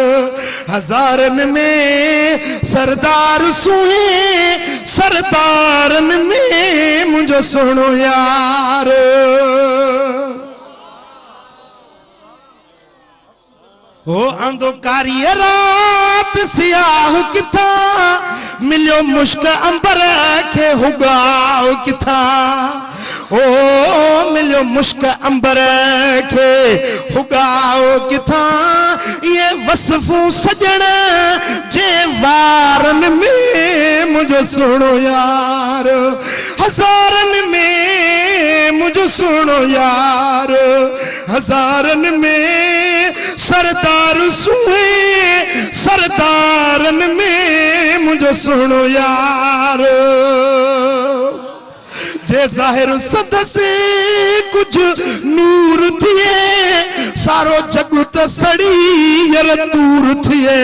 हजारन में, सरदार सुए सरदारन में, मुझे सुनो यार। ओ अंधकारी रात सियाह किथा, मिलियो मुश्क अंबर के हुगाओ किथा। ओ मिलियो मुश्क अंबर के हुगाओ किथा, ये वसफू सजण जे वारन में, मुझे सुनो यार हजारन में, मुझे सुनो यार हजारन में, सरदार सुए सरदारन में, मुझे सुनो यार। जे जाहिर सद से कुछ नूर थिए, सारो जग त सड़ी यर दूर थिए।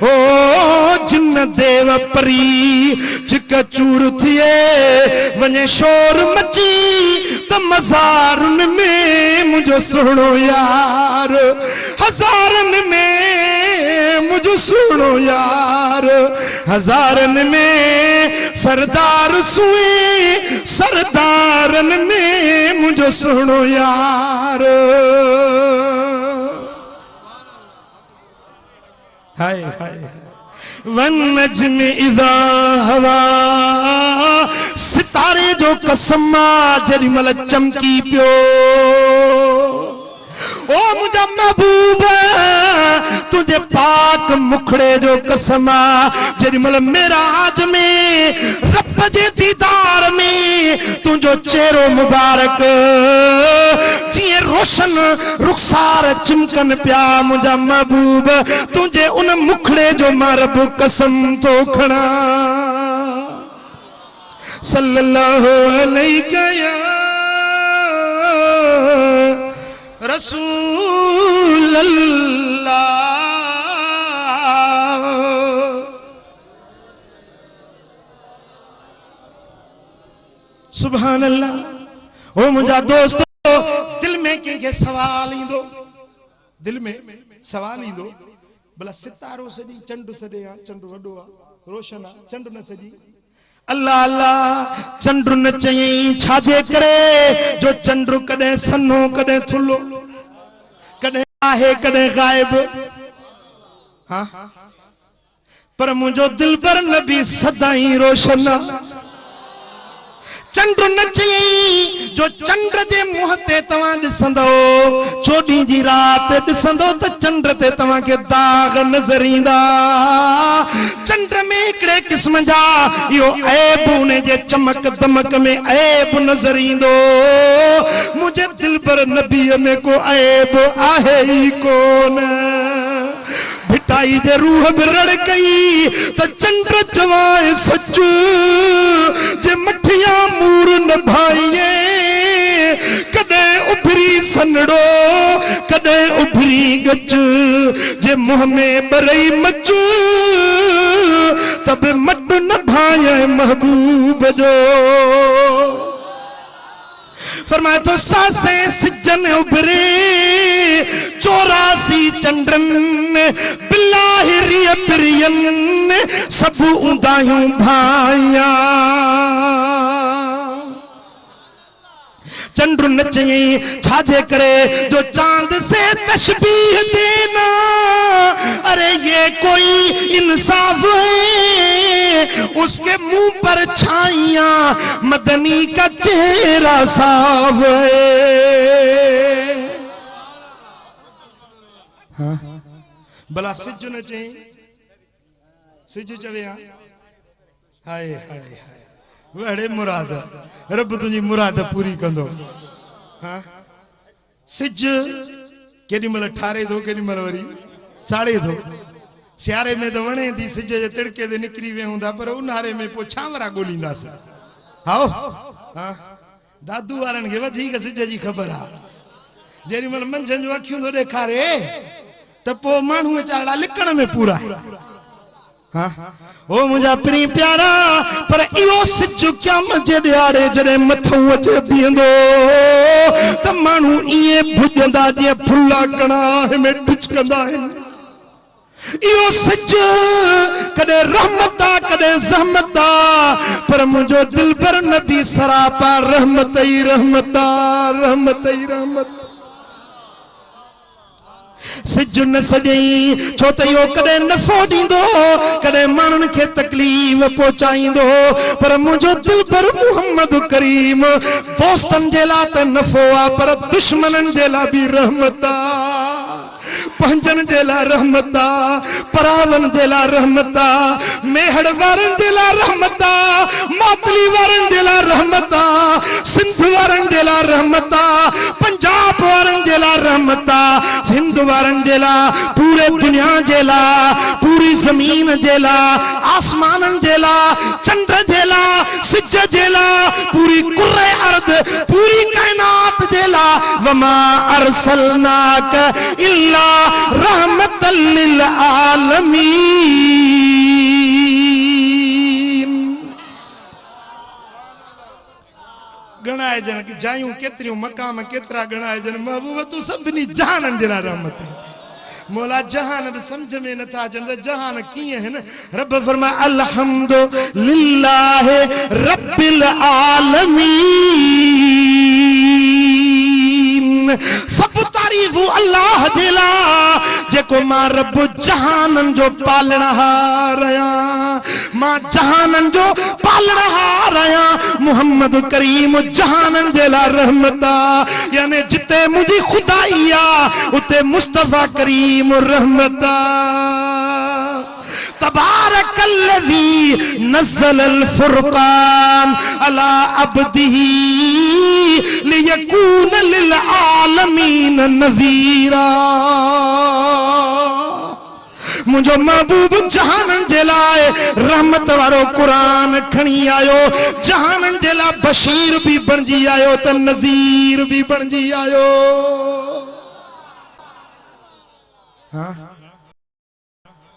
ओ जिन देव परी चिक चूर थिए, वने शोर मची त मज़ारुन में, मुझे सुनो यार हजारन में, मुझे सुनो यार हजारन में, सरदार सुए सरदारन में, मुझे सुनो यार। हाय हाय वन नज्मी इज़ा हवा, सितारे जो कसम जरी मल चमकी पियो। ओ मुझा महबूब तुझे पाक मुखड़े जो कसमा, जरिमल मेराज में रब जे दीदार में, तुझो चेहरो मुबारक जिए रोशन रुखसार चिमकन पिया। मुझा महबूब तुझे उन मुखड़े जो मरब कसम तो खड़ा। सल्लल्लाहु अलैहि या रसूल अल्लाह। सुभान अल्लाह। ओ मुझा दोस्तों, दिल में कंहिंखे सवाल ईंदो, दिल में सवाल ईंदो, भला सितारो सॼी चंड सॾे आहे, चंड वॾो आहे रोशन आहे, चंड न सॼी। अल्लाह अल्लाह चंड न चई छाजे करे, जो चंड कॾहिं सन्नो कॾहिं थुल्लो, कॾहिं आहे कॾहिं गायब। हाँ पर मुझो दिल पर नबी सदाई रोशन। चंड न चई जो चंड जे मुंह ते तवां ॾिसंदो, चोॾहीं जी रात ॾिसंदो त चंड ते तवां खे दाग नज़र ईंदा। चंड में हिकिड़े क़िस्म जा इहो ऐब उन जे चमक दमक में ऐब नज़र ईंदो। मुंहिंजे दिल पर नबीअ में को ऐब आहे ई कोन। भिटाई जे रूह में रड़ कई त चंड चवाए सच, जे मठिया मूर न भाईए, कॾहिं उभरी सनड़ो कॾहिं उभरी गच, जे मुंह में बरई मच तब मट न भाए महबूब जो। फरमाए तो सासे सिजन उभरे 84 चंड्रन, बिलाहिरी प्रियन सब उदायूं भाया। चंद्र न चई छाजे करे, जो चांद से तशबीह देना, अरे ये कोई इंसाफ है, उसके मुंह पर छाइयां मदनी का चेहरा साफ है। हाँ भला सिज न चई, सिज चवे हाय हाय हाय वड़े मुराद, रब तुझी मुराद पूरी कंदो। हाँ सिज केॾी महिल ठारे थो, केॾी महिल वरी साड़े थो। सियारे में तो वणे थी, सिज जे तिड़के ते निकिरी वे हूंदा, पर उन्हारे में पोइ छांवरा ॻोल्हींदासीं। हाओ हाँ दादू वारन के वधीक सिज जी खबर आ जेरी मल मंझन जो अखियूं तो ॾेखारे त पोइ माण्हू वीचारा लिकण में पूरा हाँ ओ मुझा प्री प्यारा पर इहो सिज क़यामत जे ॾियारे जॾहिं मथो अचे बीहंदो त माण्हू ईअं भुॼंदा जीअं फुला कणा में टिचकंदा आहिनि इहो सिज कॾहिं रहमत आ कॾहिं ज़हमत आ पर मुंहिंजो दिलबर नबी सरापा रहमत ई रहमत आ रहमत ई रहमत सिज न सजई छो त इहो कॾहिं नफ़ो ॾींदो कॾहिं माण्हुनि खे तकलीफ़ पहुचाईंदो पर मुंहिंजो दिलबर मुहम्मद करीम दोस्तनि जे लाइ त नफ़ो आ पर दुश्मननि जे लाइ बि रहमत आ पंजन जे लाइ रहमत आ परावन जे लाइ रहमत आ मेहड़ वारन जे लाइ रहमत आ मातली वारन जे लाइ रहमत आ सिंध वारन जे लाइ रहमत आ पंजाब वारन जे लाइ रहमत आ सिंध वारन जे लाइ पूरे दुनिया जे लाइ पूरी ज़मीन जे लाइ आसमानन जे लाइ चंड जे लाइ सिज जे लाइ पूरी कुर्रे अर्द पूरी कायनात जे लाइ वमा अरसलनाक इल्ला रहमतल लिल आलमीन गणाए जन की जायूं केतरियूं मकाम केतरा गणाए जन महबूब तू सभिनी जहानन जे लाइ रहमत मौला जहान भी समझ में न था जन जहान किए है न रब फरमा अल्हम्दु लिल्लाह रब्बिल आलमीन सब तारीफ अल्लाह जे लाइ जेको मां रब जहानन जो पालणहार आहियां मां जहानन जो पालणहार आहियां मुहम्मद करीम जहानन जे लाइ रहमत आ यानी जिते मुंहिंजी खुदाई आ उते मुस्तफा करीम रहमत आ तबारकल्लज़ी नज़्ज़लल फुरक़ान अला अब्दिही लियकून लिल आलमीन नज़ीरा मुझो महबूब जहानन जे लाइ रहमत वारो कुरान खणी आयो जहानन जे लाइ बशीर भी बणजी आयो त नज़ीर भी बणजी आयो हाँ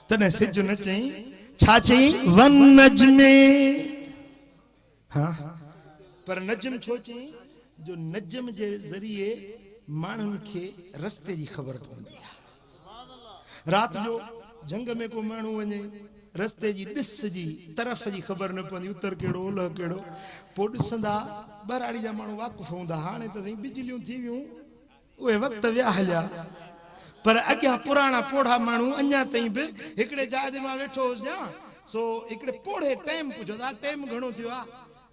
तने सिज न चई छा चई वन नजमे हाँ पर नजम छो चई जो नजम जे ज़रिए माण्हुनि खे रस्ते जी ख़बर पवंदी आहे रात जो जंग में को माण्हू वञे रस्ते जी ॾिस जी तरफ़ जी ख़बर न पवंदी उत्तर कहिड़ो ओलह कहिड़ो पोइ ॾिसंदा ॿराड़ी जा माण्हू वाक़ुफ़ हूंदा हाणे त साईं बिजलियूं थी वियूं उहे वक़्त विया हलिया पर अॻियां पुराणा पोढ़ा माण्हू अञा ताईं बि हिकिड़े जहाज मां वेठो हुउसि ॼा सो हिकिड़े पोढ़े टाइम पुछो था टाइम घणो थियो आहे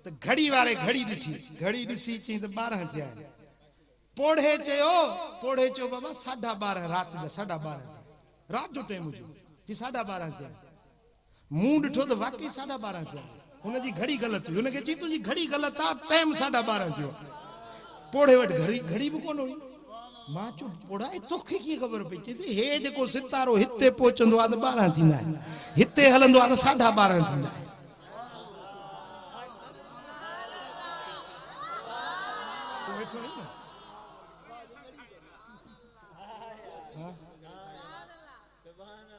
त घड़ी वारे घड़ी ॾिठी घड़ी ॾिसी चई त 12 थिया आहिनि पोढ़े चयो बाबा 12:30 रात जा 12:30 रात जो टाइम हुयो जी 12:30 थिया मूं ॾिठो त वाकई 12:30 थिया हुनजी घड़ी ग़लति हुई हुनखे चई तुंहिंजी घड़ी ग़लति आहे टाइम 12:30 थियो पोढ़े वटि घड़ी बि कोन हुई मां चो पोड़ा तोखे कीअं ख़बर पई चई हे जेको सितारो हिते पहुचंदो आहे त 12 थींदा आहिनि हिते हलंदो आहे त 12:30 थींदा आहिनि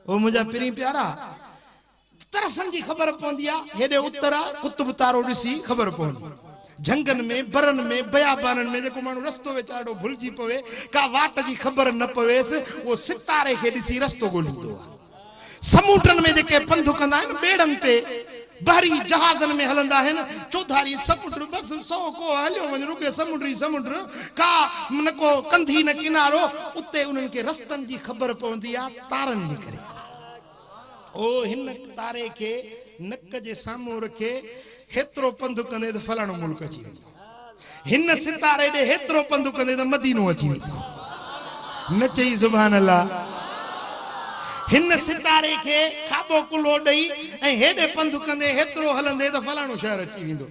ओ मुझा पिरी प्यारा तरफन जी खबर पवंदी आहे हेॾे उत्तर आहे कुतुब तारो ॾिसी खबर पवंदी जंगन में बरन में बयाबानन में जेको माण्हू रस्तो वेचारो भुलिजी पवे का वाट जी ख़बर न पवेसि वो सितारे खे ॾिसी रस्तो ॻोल्हींदो आहे समुंडनि में जेके पंधु कंदा आहिनि ॿेड़नि ते बहरी जहाज़नि में हलंदा आहिनि चौधारी समुंड बस 100 को हलियो वञ रुगे समुंड का न को कंधी न किनारो उते उन्हनि खे रस्तनि जी ख़बर पवंदी आहे तारनि जे करे ओ हिन तारे खे नक जे साम्हूं रखे हेतिरो पंधु कंदे त फलाणो मुल्क अची वेंदो हिन सितारे ॾे हेतिरो पंधु कंदे त मदीनो अची वेंदो न चई सुभान अल्लाह हिन सितारे खे खाॿो कुल्हो ॾेई ऐं हेॾे पंधु कंदे हेतिरो हलंदे त फलाणो शहर अची वेंदो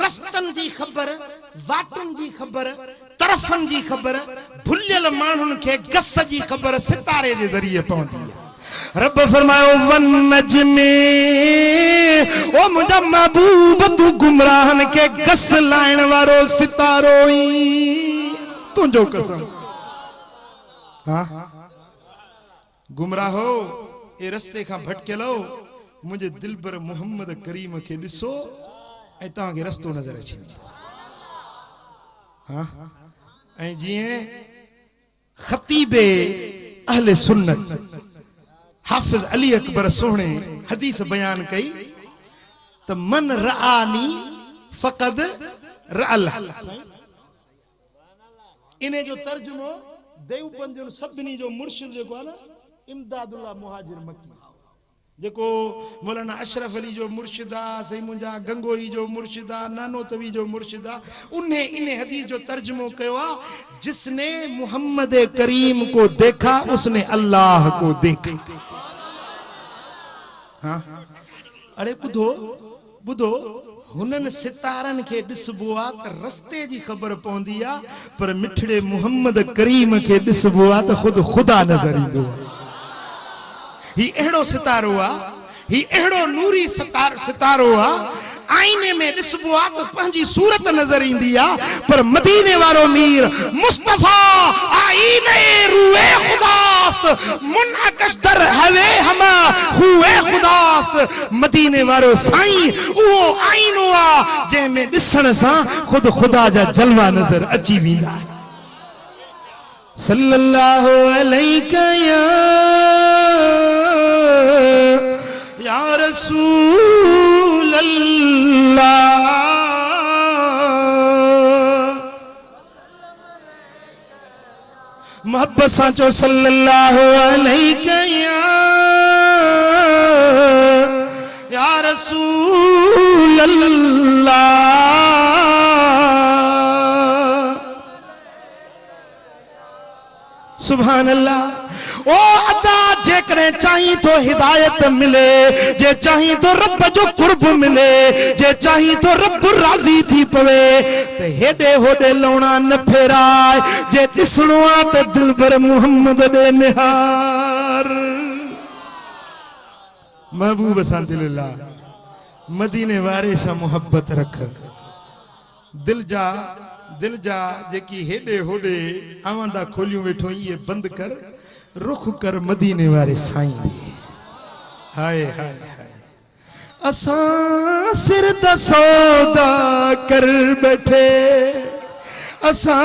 रस्तनि जी ख़बर वाटुनि जी ख़बर तरफ़नि जी ख़बर भुलियल माण्हुनि खे गस जी ख़बर सितारे जे ज़रिए पवंदी आहे रब फरमायो वन नजमे ओ मुझा महबूब तू गुमराहन के गस लाइन वारो सितारो तुझो कसम। हाँ गुमराहो ए रस्ते का भटकेलो मुझे दिल पर मोहम्मद करीम के दिसो ऐ ताके रस्तो नजर अची। हाँ ऐ जिए खतीबे अहले सुन्नत हाफिज अली अकबर सोने हदीस बयान कई तो मन रआनी फकद रअल। इन्हें जो तर्जुमो देवबंद सभिनी जो मुर्शिद जेको है ना इमदादुल्लाह मुहाजिर मक्की जेको मौलाना अशरफ अली जो मुर्शिदा सही मुंजा गंगोई जो मुर्शिदा नानोतवी जो मुर्शिदा उन्हें इन्हें हदीस जो तर्जुमो कयो जिसने मोहम्मद करीम को देखा उसने अल्लाह को देखा। हाँ अरे बुधो बुधो हुनन सितारन के दिसबो आ त रस्ते जी खबर पवंदी आ पर मिठड़े मोहम्मद करीम के दिसबो आ त खुद खुदा नजर ईंदो आ। ही एड़ो सितारो आ ही एड़ो नूरी सितारो आ आईने में दिसबो आ त पंजी सूरत नजर ईंदी आ पर मदीने वारो मीर मुस्तफा आईने रूए खुदास्त मुनअकश दर हवे हमा हुए खुदास्त मदीने वारो साईं वो आईनो आ जे में दिसण सा खुद खुदा जा जलवा नजर अची वेंदा। सल्लल्लाहु अलैका या रसूल अल्लाह मोहब्बत साचो सल्लल्लाहु अलैका या रसूल अल्लाह। सुभान अल्लाह। ओ अदा जे करे चाही तो हिदायत मिले जे चाही तो रब जो कुर्ब मिले जे चाही तो रब राजी थी पवे ते हेडे होडे लौणा न फेराए जे दिसणो आ ते दिल पर मोहम्मद दे निहार। महबूब सांदिल्लाह मदीने वारे सा मोहब्बत रख दिल जा जेकी हेडे होडे आवांदा खोलियूं वेठो ये बंद कर रुख कर मदीने वारे साईं। हाय हाय हाय असा सिर दा सौदा कर बैठे असा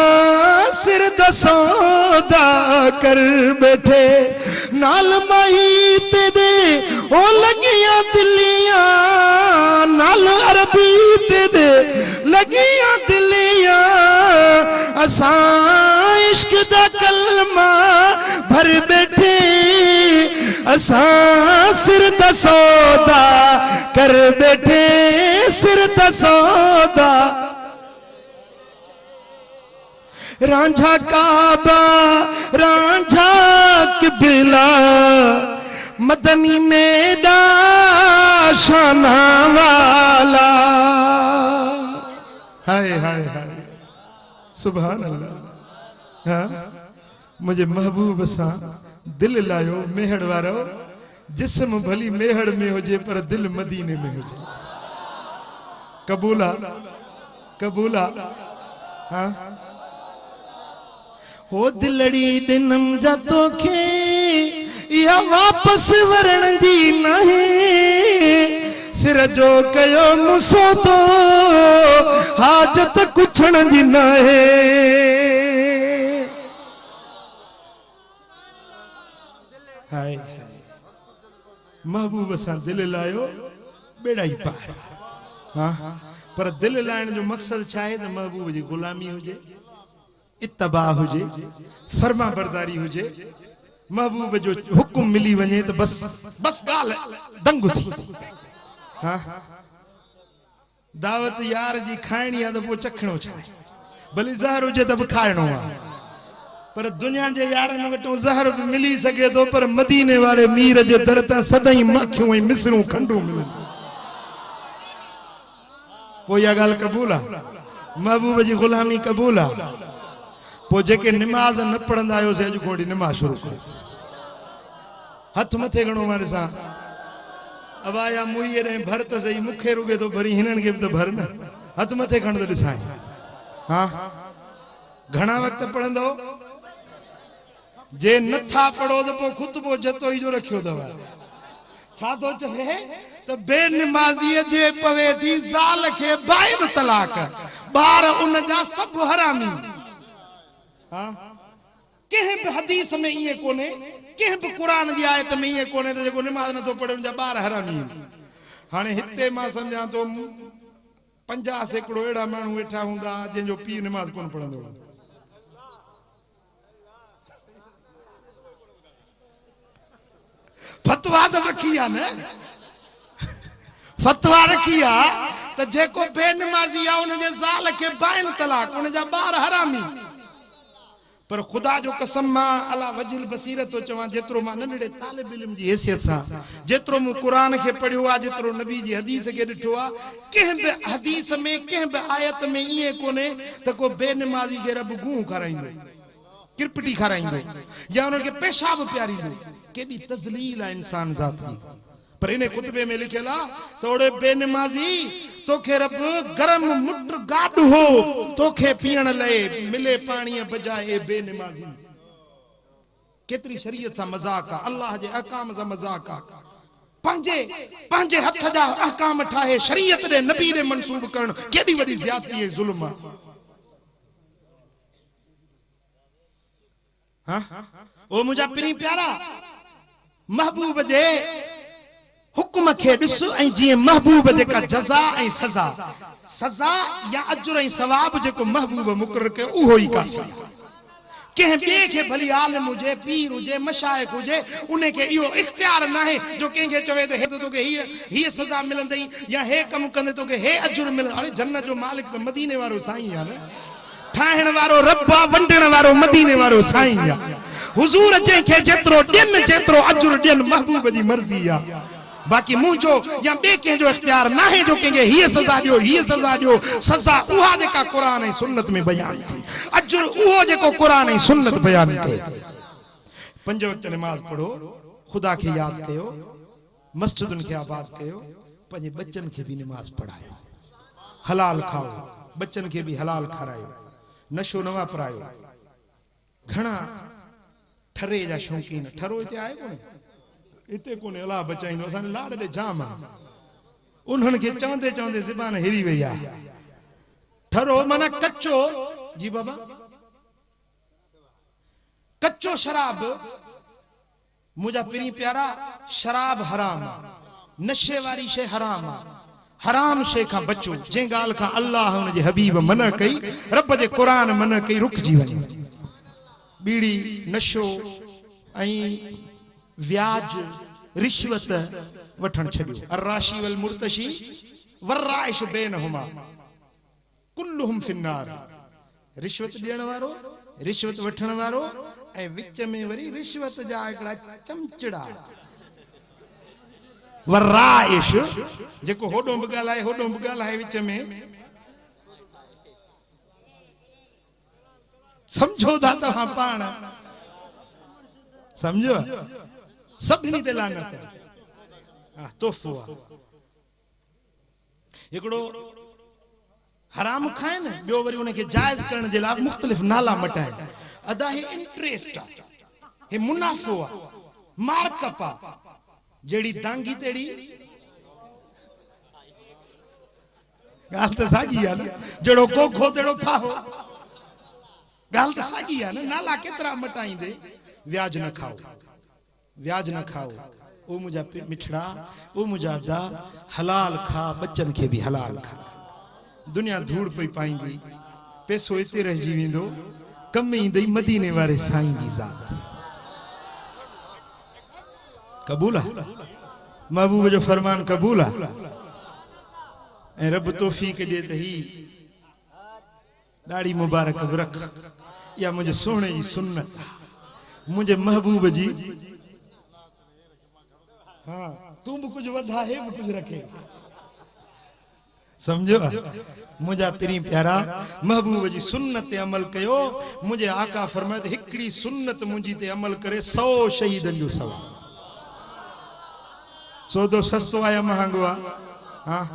सिर दा सौदा कर बैठे नाल माही तेरे ओ लगिया दिलियां नाल अरबी तेरे लगिया दिलियां असा इश्क दा कलमा भर बैठे असा सिर दा सौदा कर बैठे सिर दा सौदा। रांझा काबा रांझा किबला मदनी मेरा शाना वाला। हाय हाय हाय सुभान अल्लाह। हाँ मुझे महबूब सा दिल लायो मेहड़ वारो जिस्म भली मेहड़ में हो जे पर दिल मदीने में हो जे। कबूला कबूला। हाँ हो दिलड़ी दिनम जातो के या वापस वरण जी नहीं सिर जो कयो मुसो तो हाजत कुछण जी नहीं। हाय महबूब सा दिल लायो बेड़ा ही पार। हाँ पर दिल लाइन जो मकसद चाहे तो महबूब जी गुलामी हुजे इत्तबा हुजे फर्मा बरदारी हुजे महबूब जो हुक्म मिली वने तो बस बस गाल दंग थी। हाँ दावत यार जी खाइणी है तो वो चखणो छा भली ज़हर हुजे तो खाइणो है पर दुनिया जे यारन वटो ज़हर मिली सके तो पर मदीने वाले मीर जे दर ता सदाई मखियूं ऐं मिसरूं खंडूं मिलन। पोइ इहा ॻाल्हि क़बूल आहे महबूब जी ग़ुलामी क़बूल आहे। पोइ जेके निमाज़ न पढ़ंदा आहियो से अॼु खोड़ी निमाज़ शुरू कयो। हथ मथे घणो मारे सा अब आया मुई रे भर त सही मुखे रुगे तो भरी हिनन के तो भर न हथ मथे खण तो दिसाए हां घणा वक्त पढ़ंदो जे नथा पढ़ो तो पो खुतबो जतो ही जो रखियो दवा छा तो चवे तो बेनमाजी जे पवे थी ज़ाल के बाइन तलाक बार उन जा सब हरामी हां कहीं भी हदीस में ये कोने कहीं भी कुरान की आयत में ये कोने तो जो नमाज न तो पढ़े उन जा बार हरामी हाने हिते मां समझा तो 50 सैकड़ो एड़ा मानू वेठा हुंदा जिन जो पी नमाज कोन पढ़ंदो फतवा तो रखी है न फतवा रखी है तो जेको बेनमाजी आ उन जे ज़ाल के बाइन तलाक उन जा बार हरामी पर खुदा जो कसम मां अला वजिल बसीरत तो चवा जेतरो मां नंढड़े तालिब इल्म जी हैसियत सा जेतरो मु कुरान के पढ़ियो आ जेतरो नबी जी हदीस के दिठो आ कहीं भी हदीस में कहीं भी आयत में ये कोने त को बेनमाजी के रब गूं कराइंदो किरपटी खाराइंदो या उन के पेशाब प्यारींदो केडी तजलील है इंसान जात की पर इने कुतबे में लिखेला तोड़े बेनमाजी तोखे रब गरम मुट गाड हो तोखे पीण ले मिले पानी बजाए बेनमाजी केतरी शरीयत सा मजाक अल्लाह जे अहकाम सा मजाक पंजे पंजे हथ जा अहकाम ठाए शरीयत दे नबी ने मंसूब करण केडी बड़ी ज्यादती है जुल्म हां ओ मुजा पिरी प्यारा महबूब जे हुक्म के दिस ऐं जी महबूब जे का जज़ा ऐं सज़ा सज़ा या अजर ऐं सवाब जे को महबूब मुकर्रर के उहो ही काफी के बे के भली आलिम हुजे पीर हुजे मशाइख हुजे उने के इहो इख्तियार ना है जो के के चवे हे तो के ही सज़ा मिलंदई या हे कम कंदे तो के हे अजर मिल अरे जन्नत जो मालिक तो मदीने वारो साईं है ठाहण वारो रब्बा वंडण वारो मदीने वारो साईं है हुजूर जे के जेतरो दिन जेतरो अजर दिन महबूब जी मर्जी है बाकी मुझो या बे के जो इख्तियार ना है जो कहेंगे ही सजा दियो सजा उहा जेका कुरान ए सुन्नत में बयान थी अजर उहो जेको कुरान ए सुन्नत बयान थे 5 वक्त नमाज पढ़ो खुदा के याद कयो मस्जिदन के आबाद कयो पंजे बच्चन के भी नमाज पढ़ायो हलाल खाओ बच्चन के भी हलाल खारायो नशो नवा परायो घणा ठरे जा शौकीन ठरो इते आए कोने इते कोने अल्लाह बचाइंदो असन लाड दे जाम उन्हन के चवंदे चवंदे ज़बान हिरी वई आ ठरो माना कच्चो जी बाबा कच्चो शराब मुझा पिरी प्यारा शराब हराम नशे वाली शे हराम हराम शे का बचो जे गाल का अल्लाह उन जे हबीब मना कई रब जे कुरान मना कई रुक जीवन बीड़ी नशो ऐं व्याज रिश्वत वठन छडियो अर्राशी वल मुर्तशी वर्राइश बैनहुमा कुल्लुहुम फिन्नार रिश्वत देण वारो रिश्वत वठन वारो ए विच में वरी रिश्वत जा एकड़ा चमचड़ा वर्राइश जेको होडो बगालाए विच में समझो दाता हां पाण समझो सभी ते लानत हां तोहफो एकड़ो हराम खाए न बियो वरी उनके जायज करण जे ला मुख्तलिफ नाला मटाए अदा ही इंटरेस्ट हे मुनाफो मार्कअप जेड़ी दांगी तेड़ी गाल तो सागी है ना जड़ो कोखो तेड़ो फाहो गाल तो सागी है ना नाला केतरा मटाइंदे व्याज न खाओ ओ मुझा मिठड़ा ओ मुझा दा हलाल खा बच्चन के भी हलाल खा दुनिया धूड़ पई पाइंदी पैसो इते रह जी वेंदो कम ईंदई मदीने वारे साईं जी ज़ात कबूल है महबूब जो फरमान कबूल है ए रब तौफीक दे त ही दाढ़ी मुबारक रख या मुझे सोने की सुन्नत मुझे महबूब जी हाँ तू भी कुछ वधा है भी कुछ रखे समझो मुझा पिरी प्यारा महबूब जी सुन्नत अमल कयो मुझे आका फरमाए हिकड़ी सुन्नत मुझी ते अमल करे 100 शहीदन जो सवाब सौदो सस्तो आया महांगो आ। हाँ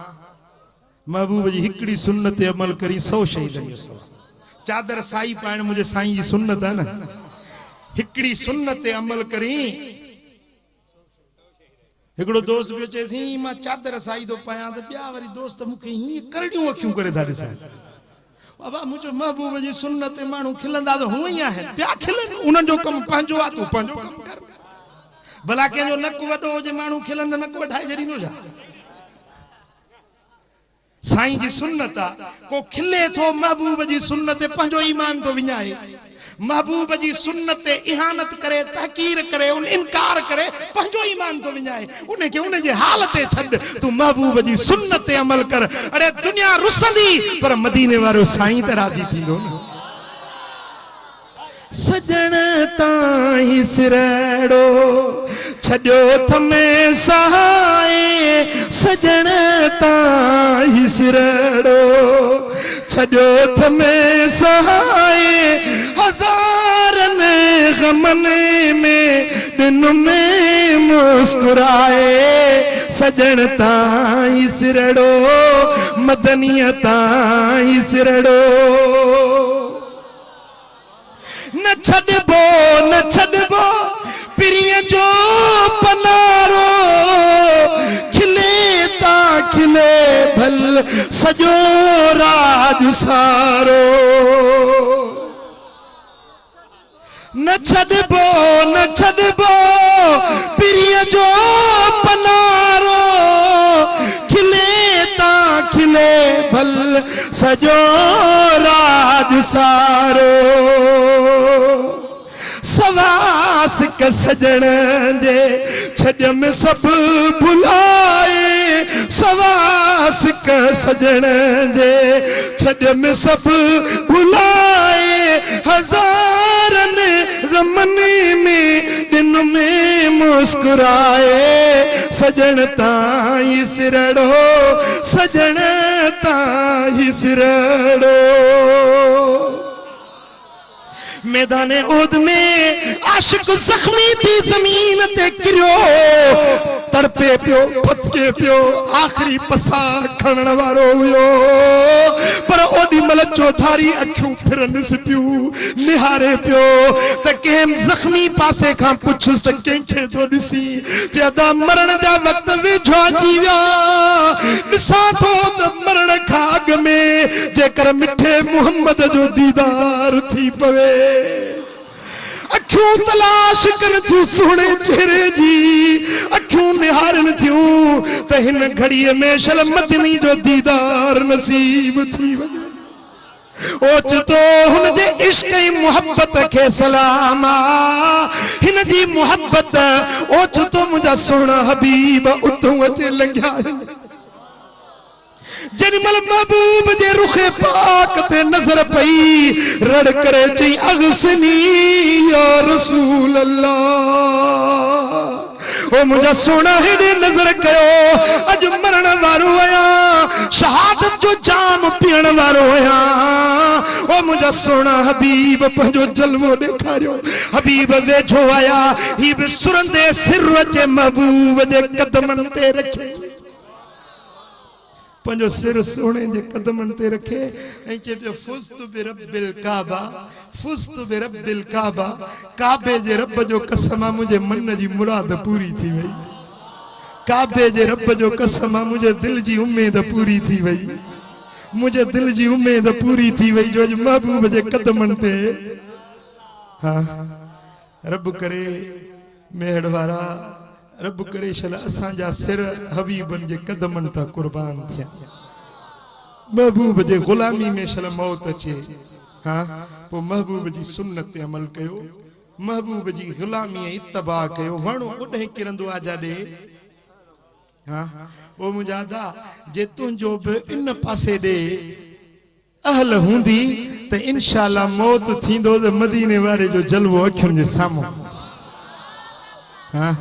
महबूब जी हिकड़ी सुन्नत ते अमल करी 100 शहीदन जो सवाब। चादर साई पाइण मुझे साईं जी सुन्नत है ना। हिकड़ी सुन्नत ते अमल करी। हिकड़ो दोस्त बियो चेसी मां चादर साई तो पाया तो बिया वरी दोस्त मुखे ही करड़ियों अखियूं करे था ॾिसा। बाबा मुझो महबूब जी सुन्नत ते माण्हू खिलंदा तो हुआ ही आहे पिया खिलन उन्हनि जो कम पंहिंजो आ तू पंहिंजो कम कर। भला कंहिंजो नक वॾो हुजे माण्हू खिलंदा नक वठाए छॾींदो जा। साईं जी सुन्नत आ को खिले थो महबूब जी सुन्नत ते पंहिंजो ईमान तो विञाए। महबूब जी सुन्नत ते इहानत करे तहकीर करे उन इनकार करे पंहिंजो ईमान तो विञाए। उनखे उनजे हाल ते छॾ तू महबूब जी सुन्नत ते अमल कर। अरे दुनिया रुसंदी पर मदीने वारो साईं त राज़ी थींदो न। सजण ताईं सिरड़ो छॾियो थमे सहाए। सजण ताईं सिरड़ो छॾियो थमे सहाए। हज़ारनि गमनि में दिन में मुस्कुराए। सजण ताईं सिरड़ो मदनीअ ताईं सिरड़ो। न छॾबो न छॾबो पिरीअ जो पनारो। खिले ता खिले भल सजो राज सारो। न छॾबो न छॾबो पिरीअ जो पनारो। खिले ता खिले भल सजो राज सारो। सवास क सजण जे छॾ में सभु भुलाए। सवास क सजण जे छॾ में सभु भुलाए। हज़ारनि ज़मनी में दिन में मुस्कुराए। सजण ताईं सिरड़ो सजण ताईं सिरड़ो। मैदाने उद में आशिक जख्मी थी जमीन ते किरियो। तड़पे पियो फतके पियो आखिरी पसा खणण वारो हुयो। पर ओडी मल चौधारी अखियूं फिरनसि पियूं निहारे पियो त कंहिं जख्मी पासे खां पुछुसि त कंहिंखे थो ॾिसी। चएता मरण जा वक़्त वेझो अची विया। ॾिसां थो त मरण खां अॻु में जेकर मिठे मुहम्मद जो दीदार थी पवे। अखियूं तलाश कन थियूं सुहिणे चेहरे जी। अखियूं निहारन थियूं त हिन घड़ीअ में शल मदनी जो दीदार नसीब थी वञे। ओचितो हुन जे इश्क ऐं मुहब्बत खे सलाम आ। हिन जी मुहब्बत ओचितो मुंहिंजा सुहिणा हबीब उतों अचे लंघिया। जनिमल महबूब जे रुखे पाक ते नजर पई रड़ करे चई अगसनी या रसूल अल्लाह। ओ मुझा सोना हेडे नजर कयो अज मरण वारो आया। शहादत जो जाम पीण वारो आया। ओ मुझा सोना हबीब पंहिंजो जलवो ॾेखारियो। हबीब वेझो आया ही बि सुरंदे सिर जे महबूब जे कदमनि ते रखे। पंजो सिर सोने जे कदमन ते रखे ऐं चे पियो फुस्तु बिरब्बिल काबा। फुस्तु बिरब्बिल काबा। काबे जे रब जो कसम मुझे मन जी मुराद पूरी थी वई। काबे जे रब जो कसम मुझे दिल जी उम्मीद पूरी थी वई। मुझे दिल जी उम्मीद पूरी थी वई जो महबूब जे कदमन ते। हाँ रब करे मेहर वारा रब करे शल असांजा सिर हबीबन जे कदमन ता कुर्बान थिया। महबूब जे गुलामी में शल मौत अचे। हाँ पो महबूब जी सुन्नत ते अमल कयो। महबूब जी गुलामी इत्तबा कयो। वणो ओॾे किरंदो आ जाॾे। हाँ ओ मुंहिंजा दा जे तुंहिंजो बि इन पासे ॾे अहल हूंदी त इंशाअल्लाह मौत थींदो त मदीने वारे जो जलवो अखियुनि जे साम्हूं। हाँ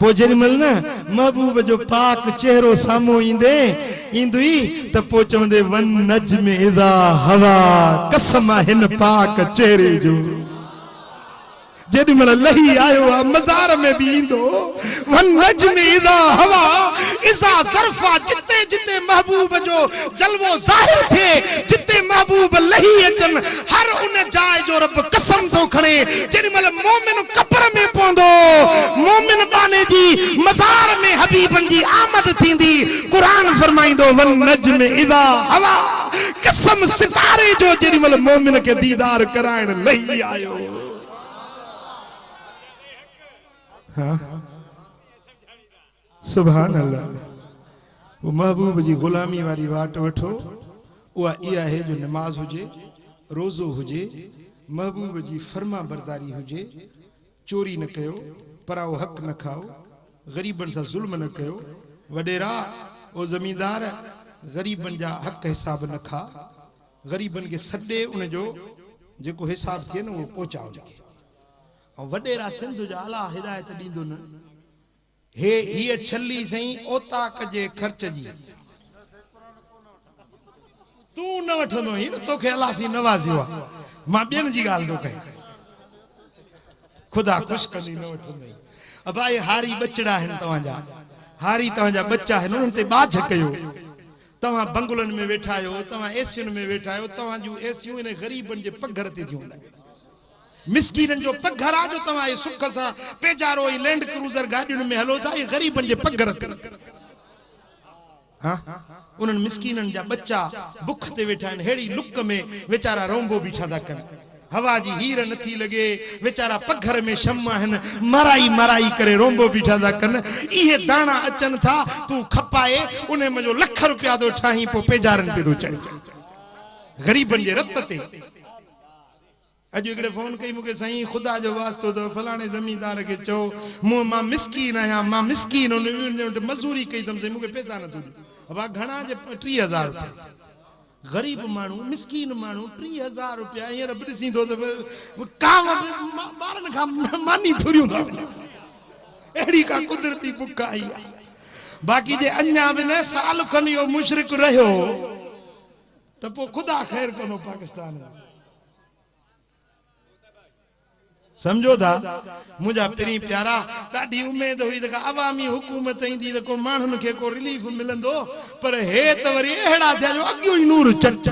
पो जेमल न महबूब जो पाक चेहरो सामो इंदे इंदुई त पो चवंदे वन नजम इदा हवा। कसम हिन पाक चेहरे जो जेडी मल लही आयो आ मजार में भी इंदो वन नजम इदा हवा इजा सरफा जिते जिते महबूब जो जलवो जाहिर थे जिते महबूब लही अचन हर उन जाय जो रब कसम तो खणे जेडी मल मोमिन कब्र में पोंदो मोमिन बाने जी मजार में हबीबन जी आमद थींदी कुरान फरमाइंदो वन नजम इदा हवा कसम सितारे जो जेडी मल मोमिन के दीदार कराइण लही आयो। हाँ सुभान अल्लाह। वो महबूब जी गुलामी वाली वाट वठो उहा इहा है जो नमाज हुजे रोज़ो हुजे महबूब जी फर्मा बरदारी हुजे चोरी न कयो पराओ हक न खाओ गरीबन सा जुल्म न कयो वडेरा ओ जमींदार गरीबन जा हक हिसाब न खा गरीबन के सॾे उन जो जेको हिसाब थिए न वो पहुचाओ और वडेरा सिंध जो आला हिदायत दींदो न हे ये छली सही ओता कजे खर्च जी तू न वठनो ही न तोखे अल्लाह सी नवाज़ियो मां बेन जी गाल तो कह खुदा खुश कनी न वठनो अब भाई हारी बचड़ा है तवाजा हारी तवाजा बच्चा है न ते बाझ कयो तवा बंगलन में वेठा आयो तवा एसियन में वेठा आयो तवा जो एसियो इन गरीबन जे पघर ते थियो मिस्कीनन जो पघर आ जो तवा ये सुख सा पेजारो ई लैंड क्रूजर गाड़ियुन में हलो था ये गरीबन जे पघर ते हां उनन मिस्कीनन जा बच्चा भूख ते वेठा आहिनि हेड़ी लुक में बेचारा रोंबो बीठा था कन हवा जी हीर नथी लगे बेचारा पघर में शम्मा हन मराई मराई करे रोंबो बीठा था कन इहे दाना अचन था तू खपाए उने मजो लख रुपया दो ठाही पो पेजारन पे दो चढ़ी गरीबन जे रत ते अज एकड़े फोन कई मुके सही खुदा जो वास्तो तो फलाने जमींदार के चो मु मां मिस्कीन आया मां मिस्कीन मजूरी कई तम से मुके पैसा न दूं अब घणा जे 3000 रुपया गरीब मानू मिस्कीन मानू 3000 रुपया ये रब दिसींदो तो काम बारन का मानी थुरियो था एड़ी का कुदरती बुख आई बाकी जे अन्या भी न साल खन यो मुशरिक रहो तो पो खुदा खैर कोनो पाकिस्तान समझो था मुझा पिरी प्यारा ॾाढी उम्मीद हुई त अवामी हुकूमत ईंदी त को माण्हुनि खे को रिलीफ मिलंदो पर हे त वरी अहिड़ा थिया जो अॻियो ई नूर चट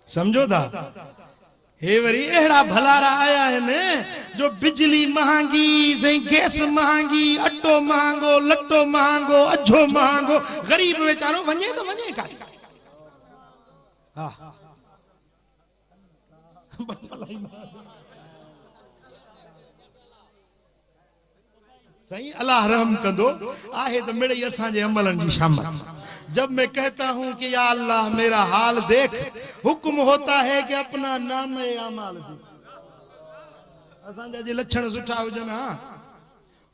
समझो था हे वरी अहिड़ा भलारा आया आहिनि जो बिजली महांगी सही गैस महांगी अटो महांगो लट्टो महांगो अझो महांगो गरीब वेचारो वञे तो वञे काई हा सही अल्लाह रहम कंदो आहे तो मेरे असांजे अमलन की शामत जब मैं कहता हूं कि या अल्लाह मेरा हाल देख हुक्म होता है कि अपना नाम अमाल दे असांजा जे लक्षण सुठा हुजन हां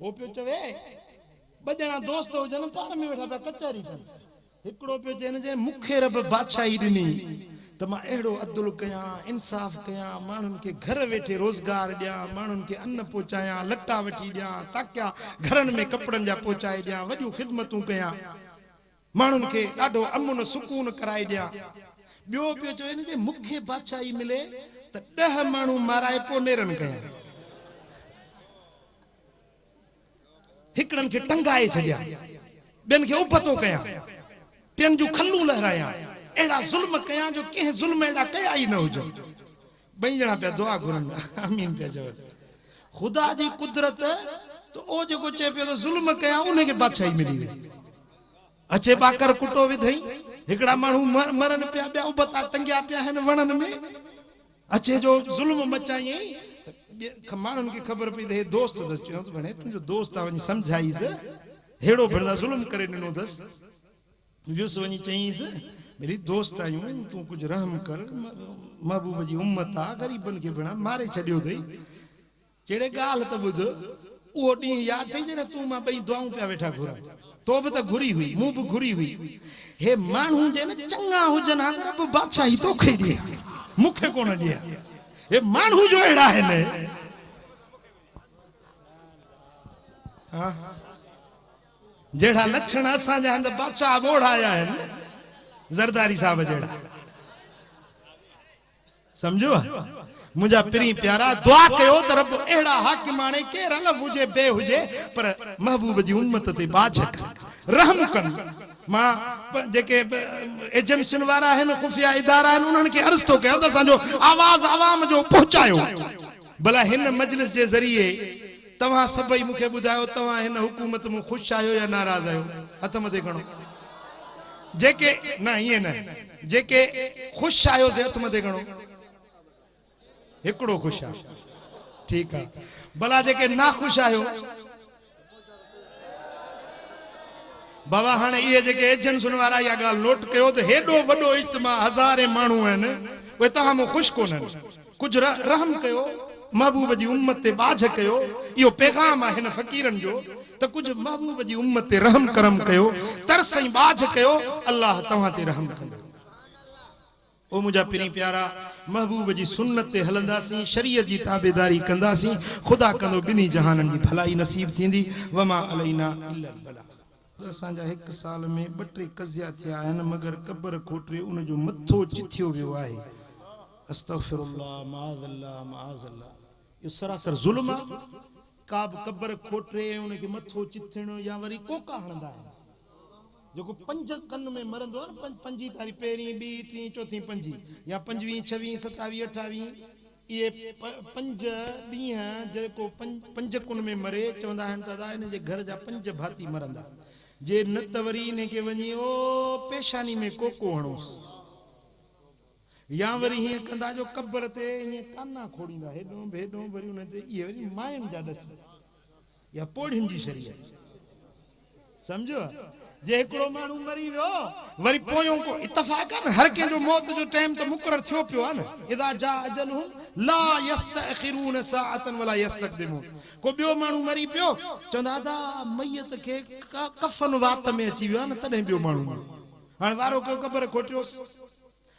ओ पियो चवे बजना दोस्त हुजन पाण में वेठा पिया कचहरी कन हिकड़ो पियो चए न जे मुखे रब बादशाही दिनी तो मां एड़ो अदल कया इंसाफ कया मानुन के घर वेठे रोजगार दिया मानुन के अन्न पहुंचाया लट्टा वठी दिया ताक्या घरन में कपड़न जा पहुंचाए दिया वडियो खिदमतू कया मानुन के डाडो अमन सुकून कराए दिया बियो पियो चवे न जे मुखे बादशाही मिले त 10 मानू माराए पो नेरन कया हिकड़न के टंगाए छडिया बेन के उपतो कया टेन जो खल्लू लहराया एड़ा जुल्म कया जो के जुल्म एड़ा कया ही न हुजो बई जना पे दुआ घुरन आमीन पे जव खुदा जी कुदरत तो ओ जो चे पे तो जुल्म कया उने के बादशाही मिली वे अचे बाकर कुटो विधई हिकड़ा मानू मरन पे बया उबता टंगिया पे हन वणन में अचे जो जुल्म मचाई मानुन की खबर पई दे दोस्त दस चयो तो बने तुजो दोस्त आ वनी समझाईस हेड़ो भरदा जुल्म करे दिनो दस वियुस वनी चईस मेरी दोस्त आयूं तू कुछ रहम कर महबूब जी उम्मत आ गरीबन के बिना मारे छडियो थई जेड़े गाल त बुध ओ डी याद थई जे तू मां बई दुआऊं पे वेठा घुरा तो भी त घुरी हुई मुंह भी घुरी हुई हे मानू जे न चंगा हुजन हा रब बादशाही तो खे दिया मुखे कोन दिया हे मानू जो एड़ा है ने हां जेड़ा लक्षण असा जा हंद बादशाह बोड़ आया है जरदारी साहब जेड़ा समझो मुझा पिरी प्यारा दुआ कयो त रब एड़ा हाकिम आणे के रल हुजे बे हुजे पर महबूब जी उम्मत ते बाज रहम कन मां जेके एजेंसियुनि वारा आहिनि खुफिया इदारा आहिनि उन्हनि खे अर्ज़ थो कयां त असांजो आवाज़ आवाम जो पहुचायो भला हिन मजलिस जे ज़रिए तव्हां सभई मूंखे ॿुधायो तव्हां हिन हुकूमत में ख़ुशि आहियो या नाराज़ आहियो हथ मथे खणो जेके न ईअं न जेके ख़ुशि आहियो से हथ मथे खणो हिकिड़ो ख़ुशि आहे ठीकु आहे भला जेके ना ख़ुशि आहियो बाबा हाणे इहे जेके एजेंसियुनि वारा इहा ॻाल्हि नोट कयो त हेॾो वॾो इज्तिमा हज़ारे माण्हू आहिनि उहे तव्हां मूं ख़ुशि कोन्हनि कुझु रहम कयो महबूब जी उम्मत ते बाझ कयो इहो पैगाम आहे हिन फ़क़ीरनि जो त कुझु महबूब जी उम्मत ते रहम करम कयो तरस ऐं बाझ कयो अल्लाह तव्हां ते रहम कंदो ओ मुझा पिरी प्यारा महबूब जी सुन्नत ते हलंदासीं शरीयत जी ताबेदारी कंदासीं खुदा कंदो बिनी जहाननि जी भलाई नसीब थींदी वमा अलैना इल्ला बला असांजा हिकु साल में 2-3 कज़िया थिया आहिनि मगर क़बर खोटरे उन जो मथो चिथियो वियो आहे अस्तगफिरुल्लाह माअज़ल्लाह इहो सरासर ज़ुल्म आहे का बि क़बर खोटरे उनखे मथो चिथण या वरी कोका हणंदा आहिनि जेको 5 कन में मरंदो आहे न 5 तारीख़ पहिरीं 2 3 4 5 या 25 26 27 28 ये 5 ॾींहं जेको 5 कुन में मरे चवंदा आहिनि दादा इन जे घर जा 5 भाती मरंदा जे न त वरी इनखे वञी ओ पेशानी में कोको हणोसि या वरी हीअं कंदा जो क़बर ते हीअं काना खोड़ींदा हेॾो भेॾो वरी उन ते इहे वरी मायुनि जा ॾस या पोड़ियुनि जी शरीयत सम्झो जे हिकिड़ो माण्हू मरी वियो वरी पोयों को इत्तफ़ाक़ आहे न हर कंहिंजो मौत जो टाइम त मुक़रर थियो पियो आहे न इदा जा अजलहुम ला यस्तअखिरून साअतन वला यस्तक़दिमून को ॿियो माण्हू मरी पियो चवंदा दादा मैयत खे कफ़न वात में अची वियो आहे न तॾहिं ॿियो माण्हू हाणे वारो कयो क़बर खोटियोसि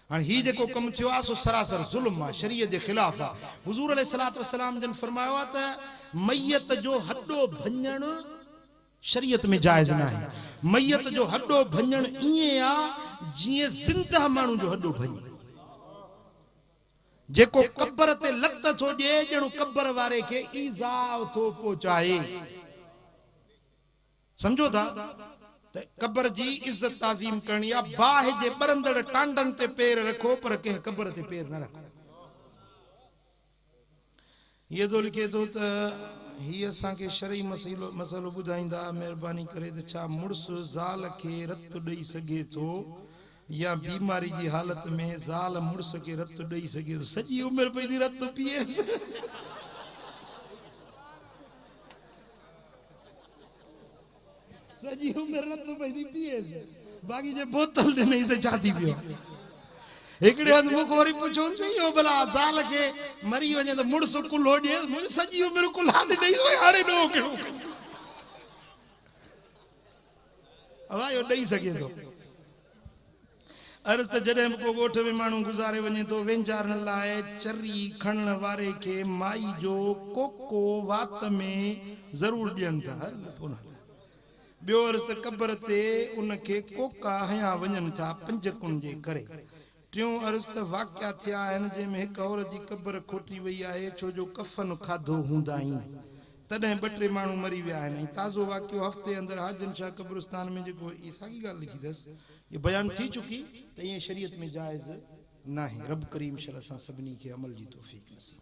हाणे ही जेको कमु थियो आहे सो सरासर ज़ुल्म आहे शरीयत जे ख़िलाफ़ आहे हुज़ूर अलैहिस्सलातु वस्सलाम जन फरमायो आहे त मैयत जो हॾो भञण शरीयत में जायज़ न आहे मैयत जो हॾो भञण ईअं आहे जीअं ज़िंदा माण्हू जो हॾो भञे जेको क़बर ते लत थो ॾिए ॼणो क़बर वारे खे ईज़ा थो पहुचाए सम्झो था त क़बर जी इज़त ताज़ीम करणी आहे बाहि जे ॿरंदड़ टांडनि ते पेर रखो पर कंहिं क़बर ते पेर न रखो ये तो लिखे तो ही असांखे शरई मसलो ॿुधाईंदा महिरबानी करे त छा मुड़ुस ज़ाल खे रत ॾेई सघे थो या बीमारी जी हालत में ज़ाल मुड़ुस खे रत ॾेई सघे थो सॼी उमिरि पई थी रत पीएसि सॼी उमिरि रत पई थी पीएसि बाक़ी जे बोतल ॾिनई त छा थी पियो हिकिड़े हंधि मूंखे वरी पुछो इहो भला ज़ाल खे मरी वञे त मुड़ुस कुल्हो ॾिए मुंहिंजी सॼी उमिरि कुल्हा ॾिनई हाणे ॾोह कहिड़ो अवा इहो ॾेई सघे थो अर्ज़ त जॾहिं को ॻोठ में माण्हू गुज़ारे वञे थो वेंचारण लाइ चरी खणण वारे खे माई जो कोको वात में ज़रूरु ॾियनि था ॿियो अर्ज़ त क़बर ते उनखे कोका हया वञनि था 5 कुन जे करे टियों अर्ज़ त वाक़िया थिया आहिनि जंहिंमें हिकु औरत जी क़बर खोटी वई आहे छो जो कफ़न खाधो हूंदा आहिनि तॾहिं 2-3 माण्हू मरी विया आहिनि ताज़ो वाक़ियो हफ़्ते अंदरि हाजन शाह क़ब्रिस्तान में जेको इहा साॻी ॻाल्हि लिखी अथसि इहा बयानु थी चुकी त ईअं शरीयत में जाइज़ न आहे रब करीम शल असां सभिनी खे अमल जी तौफ़ीक़ नसीब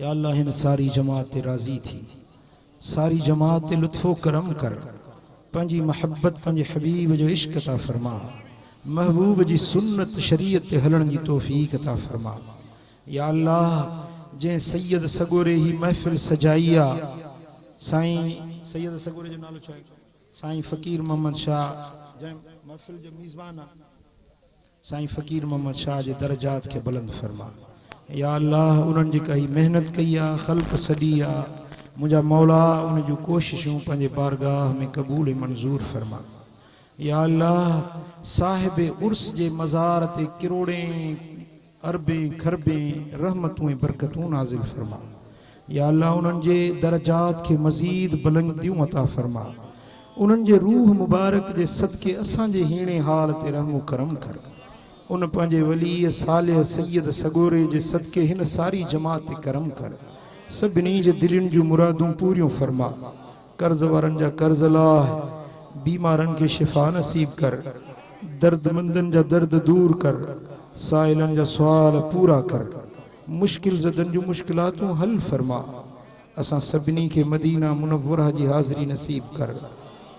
या अल्लाह हिन सारी जमात ते राज़ी थी सारी जमात ते लुत्फ़ो करम कर पंहिंजी महबत पंहिंजे हबीब जो इश्क अता फरमा महबूब जी सुन्नत शरीयत ते हलण जी तौफ़ीक़ अता फरमा या अल्लाह जंहिं सैयद सगोरे ही महफ़िल सजाई आहे, साईं सैयद सगोरे जो नालो छा आहे? साईं फ़कीर मोहम्मद शाह जंहिं महफ़िल जो मेज़बान आहे, साईं फ़कीर मोहम्मद शाह जे दर्जात खे बुलंद फरमा। या अल्लाह उन्हनि जेका ही मेहनत कई आहे, ख़ल्क़ सॼी आहे, मुंहिंजा मौला उन जूं कोशिशूं पंहिंजे बारगाह में क़बूल ऐं मंज़ूर फरमा। या अल्लाह साहिब उर्स जे मज़ार ते किरोड़े अरबे खरबे रहमतूं ऐं बरकतूं नाज़िल फरमा। या अल्लाह उन्हनि जे दर्जात खे मज़ीद बुलंदियूं अता फरमा। उन्हनि जे रूह मुबारक जे सदके असांजे हीणे हाल ते रहमो करम कर। उन पंहिंजे वली सालिह सैयद सगोरे जे सदके हिन सारी जमात ते करम कर। सभिनी जे दिलनि जूं मुरादूं पूरियूं फरमा। कर्ज़ वारनि जा कर्ज़ लाह, बीमारनि खे शिफ़ा नसीब कर, दर्दमंदनि जा दर्द दूर कर, साइलनि जा सुवाल पूरा कर, मुश्किल ज़दनि जूं मुश्किलातूं हल फरमा। असां सभिनी खे मदीना मुनव्वरा जी हाज़िरी नसीब कर।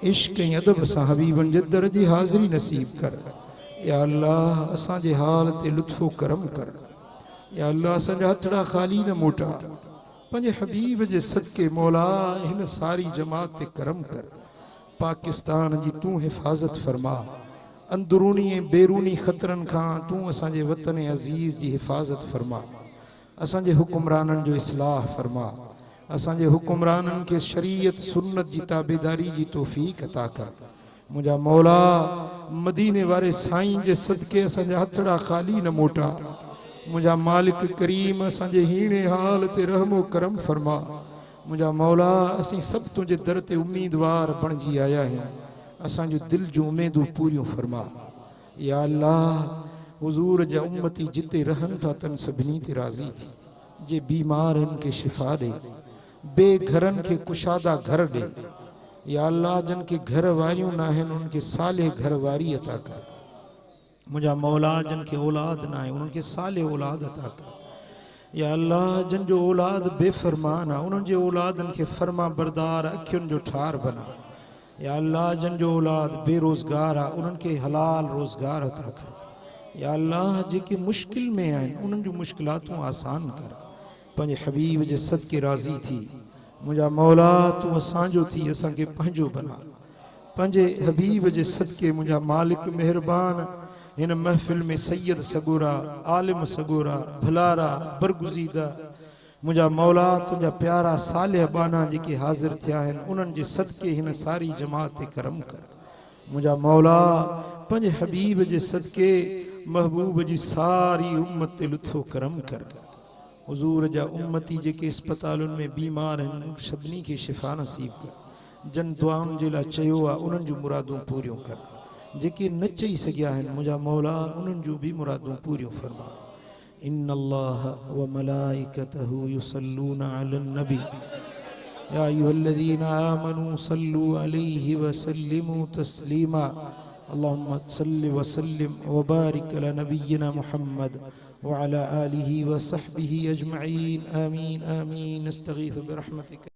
इश्क ऐं अदब सां हबीबनि जे दर जी हाज़िरी नसीब कर। या अल्लाह असांजे हाल ते लुत्फ़ो करम कर। या अल्लाह असांजा हथड़ा ख़ाली न मोटा। पंहिंजे हबीब जे सदके मौला हिन सारी जमात ते करम कर। पाकिस्तान जी तूं हिफ़ाज़त फरमा। अंदरूनी ऐं बैरूनी ख़तरनि खां तूं असांजे वतन अज़ीज़ जी हिफ़ाज़त फरमा। असांजे हुकुमराननि जो इस्लाह फरमा। असांजे हुकुमराननि खे शरीयत सुन्नत जी ताबेदारी जी तौफ़ीक़ अता कर। मुंहिंजा मौला मदीने वारे साईं जे सदके असांजा हथड़ा ख़ाली न मोटा। मुंहिंजा मालिक करीम असांजे हीणे हाल ते रहमो करम फरमा। मुंहिंजा मौला असीं सभु तुंहिंजे दर ते उम्मीदवार बणिजी आया आहियूं। असांजूं दिलि जूं उमेदूं पूरियूं फरमा। या अल्लाह हुज़ूर जा उम्मती जिते रहनि था तन सभिनी ते राज़ी थी। जे बीमार आहिनि खे शिफ़ा ॾे, बेघरनि खे कुशादा घर ॾे। या अल्लाह जन के घर वारियूं न आहिनि उन्हनि खे साले घर वारी अता कर। मुंहिंजा मौला जन खे औलाद न आहे उन्हनि खे साले औलाद अता कर। या अल्लाह जन जो औलाद बेफ़रमान आहे उन्हनि जे औलादनि खे फरमा बरदार अखियुनि जो ठार बना। या अल्लाह जन जो औलाद बेरोज़गार आहे उन्हनि खे हलाल रोज़गार अता कर। या अल्लाह जेके मुश्किल में आहिनि उन्हनि जूं मुश्किलातूं आसान कर। पंहिंजे हबीब जे सदके राज़ी थी। मुंहिंजा मौला तूं असांजो थी असांखे पंहिंजो बना। पंहिंजे हबीब जे सदके मुंहिंजा मालिक महिरबान हिन महफ़िल में सैयद सगोरा, आलिम सगोरा, भलारा, बरगुज़ीदा मुंहिंजा मौला तुंहिंजा प्यारा सालिह बाना जेके हाज़िर थिया आहिनि उन्हनि जे सदके हिन सारी जमात ते करम कर। मुंहिंजा मौला पंहिंजे हबीब जे सदके महबूब जी सारी उम्मत ते लुत्फ़ो करम कर। हुज़ूर जा उम्मती जेके अस्पतालुनि में बीमार आहिनि सभिनी खे शिफ़ा नसीब कर। जन दुआउनि जे लाइ चयो आहे उन्हनि जूं मुरादूं पूरियूं कर। जेके न चई सघिया आहिनि मुंहिंजा मौला उन्हनि जूं बि मुरादूं पूरियूं फरमा। इन्नल्लाह व मलाइकतहु युसल्लूना अलन नबी या अय्युहल्लज़ीना आमनू सल्लू अलैहि व सल्लिमू तस्लीमा। अल्लाहुम्मा सल्लि व सल्लिम व बारिक अला नबिय्यिना मुहम्मद व अला आलिहि व सहबिहि अजमईन। आमीन आमीन। नस्तगीथु बिरहमतिक।